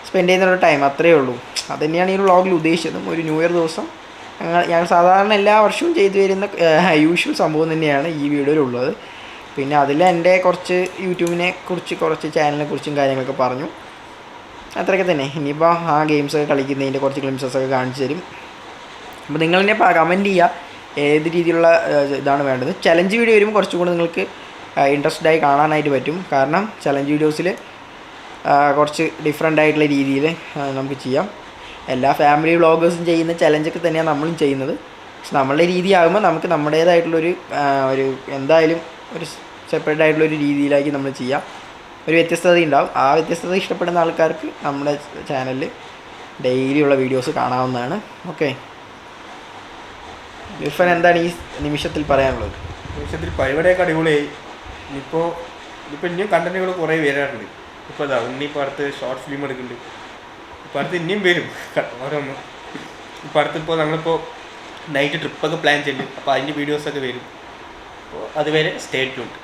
A: സ്പെൻഡ് ചെയ്യുന്ന ഒരു ടൈം അത്രയേ ഉള്ളൂ. അത് തന്നെയാണ് ഈ വ്ളോഗിൽ ഉദ്ദേശിച്ചതും. ഒരു ന്യൂ ഇയർ ദിവസം ഞങ്ങൾ സാധാരണ എല്ലാ വർഷവും ചെയ്തു വരുന്ന യൂഷ്വൽ സംഭവം തന്നെയാണ് ഈ വീഡിയോയിലുള്ളത്. പിന്നെ അതിൽ എൻ്റെ കുറച്ച് യൂട്യൂബിനെ കുറിച്ച് കുറച്ച് ചാനലിനെ കുറിച്ചും കാര്യങ്ങളൊക്കെ പറഞ്ഞു. അത്രയൊക്കെ തന്നെ. ഇനിയിപ്പോൾ ആ ഗെയിംസൊക്കെ കളിക്കുന്നതിൻ്റെ കുറച്ച് ക്ലിംസസൊക്കെ കാണിച്ചു തരും. അപ്പോൾ നിങ്ങൾ തന്നെ കമൻറ്റ് ചെയ്യുക ഏത് രീതിയിലുള്ള ഇതാണ് വേണ്ടത്. ചലഞ്ച് വീഡിയോ വരുമ്പോൾ കുറച്ചും കൂടി നിങ്ങൾക്ക് ഇൻട്രസ്റ്റഡായി കാണാനായിട്ട് പറ്റും. കാരണം ചലഞ്ച് വീഡിയോസിൽ കുറച്ച് ഡിഫറെൻ്റ് ആയിട്ടുള്ള രീതിയിൽ നമുക്ക് ചെയ്യാം. എല്ലാ ഫാമിലി വ്ളോഗേഴ്സും ചെയ്യുന്ന ചലഞ്ചൊക്കെ തന്നെയാണ് നമ്മളും ചെയ്യുന്നത്. പക്ഷെ നമ്മളുടെ രീതിയാകുമ്പോൾ നമുക്ക് നമ്മുടേതായിട്ടുള്ളൊരു ഒരു എന്തായാലും ഒരു സെപ്പറേറ്റ് ആയിട്ടുള്ളൊരു രീതിയിലാക്കി നമ്മൾ ചെയ്യാം. ഒരു വ്യത്യസ്തത ഉണ്ടാവും. ആ വ്യത്യസ്തത ഇഷ്ടപ്പെടുന്ന ആൾക്കാർക്ക് നമ്മുടെ ചാനലിൽ ഡെയിലിയുള്ള വീഡിയോസ് കാണാവുന്നതാണ്. ഓക്കെ, ഇർഫാൻ എന്താണ് ഈ നിമിഷത്തിൽ പറയാനുള്ളത്?
B: നിമിഷത്തിൽ പരിപാടിയൊക്കെ അടിപൊളിയായി. ഇനിയിപ്പോൾ ഇനിയും കണ്ടന്റുകൾ കുറേ വരാറുണ്ട്. ഇപ്പോൾ അതാ ഇനിയിപ്പോൾ അടുത്ത് ഷോർട്ട് ഫിലിം എടുക്കുന്നുണ്ട്. ഇപ്പോൾ അടുത്ത് ഇനിയും വരും ഓരോന്നും. ഇപ്പോൾ അടുത്തിപ്പോൾ നമ്മളിപ്പോൾ നൈറ്റ് ട്രിപ്പൊക്കെ പ്ലാൻ ചെയ്യുന്നുണ്ട്. അപ്പോൾ അതിൻ്റെ വീഡിയോസൊക്കെ വരും. അപ്പോൾ അതുവരെ സ്റ്റേ ട്യൂൺഡ്.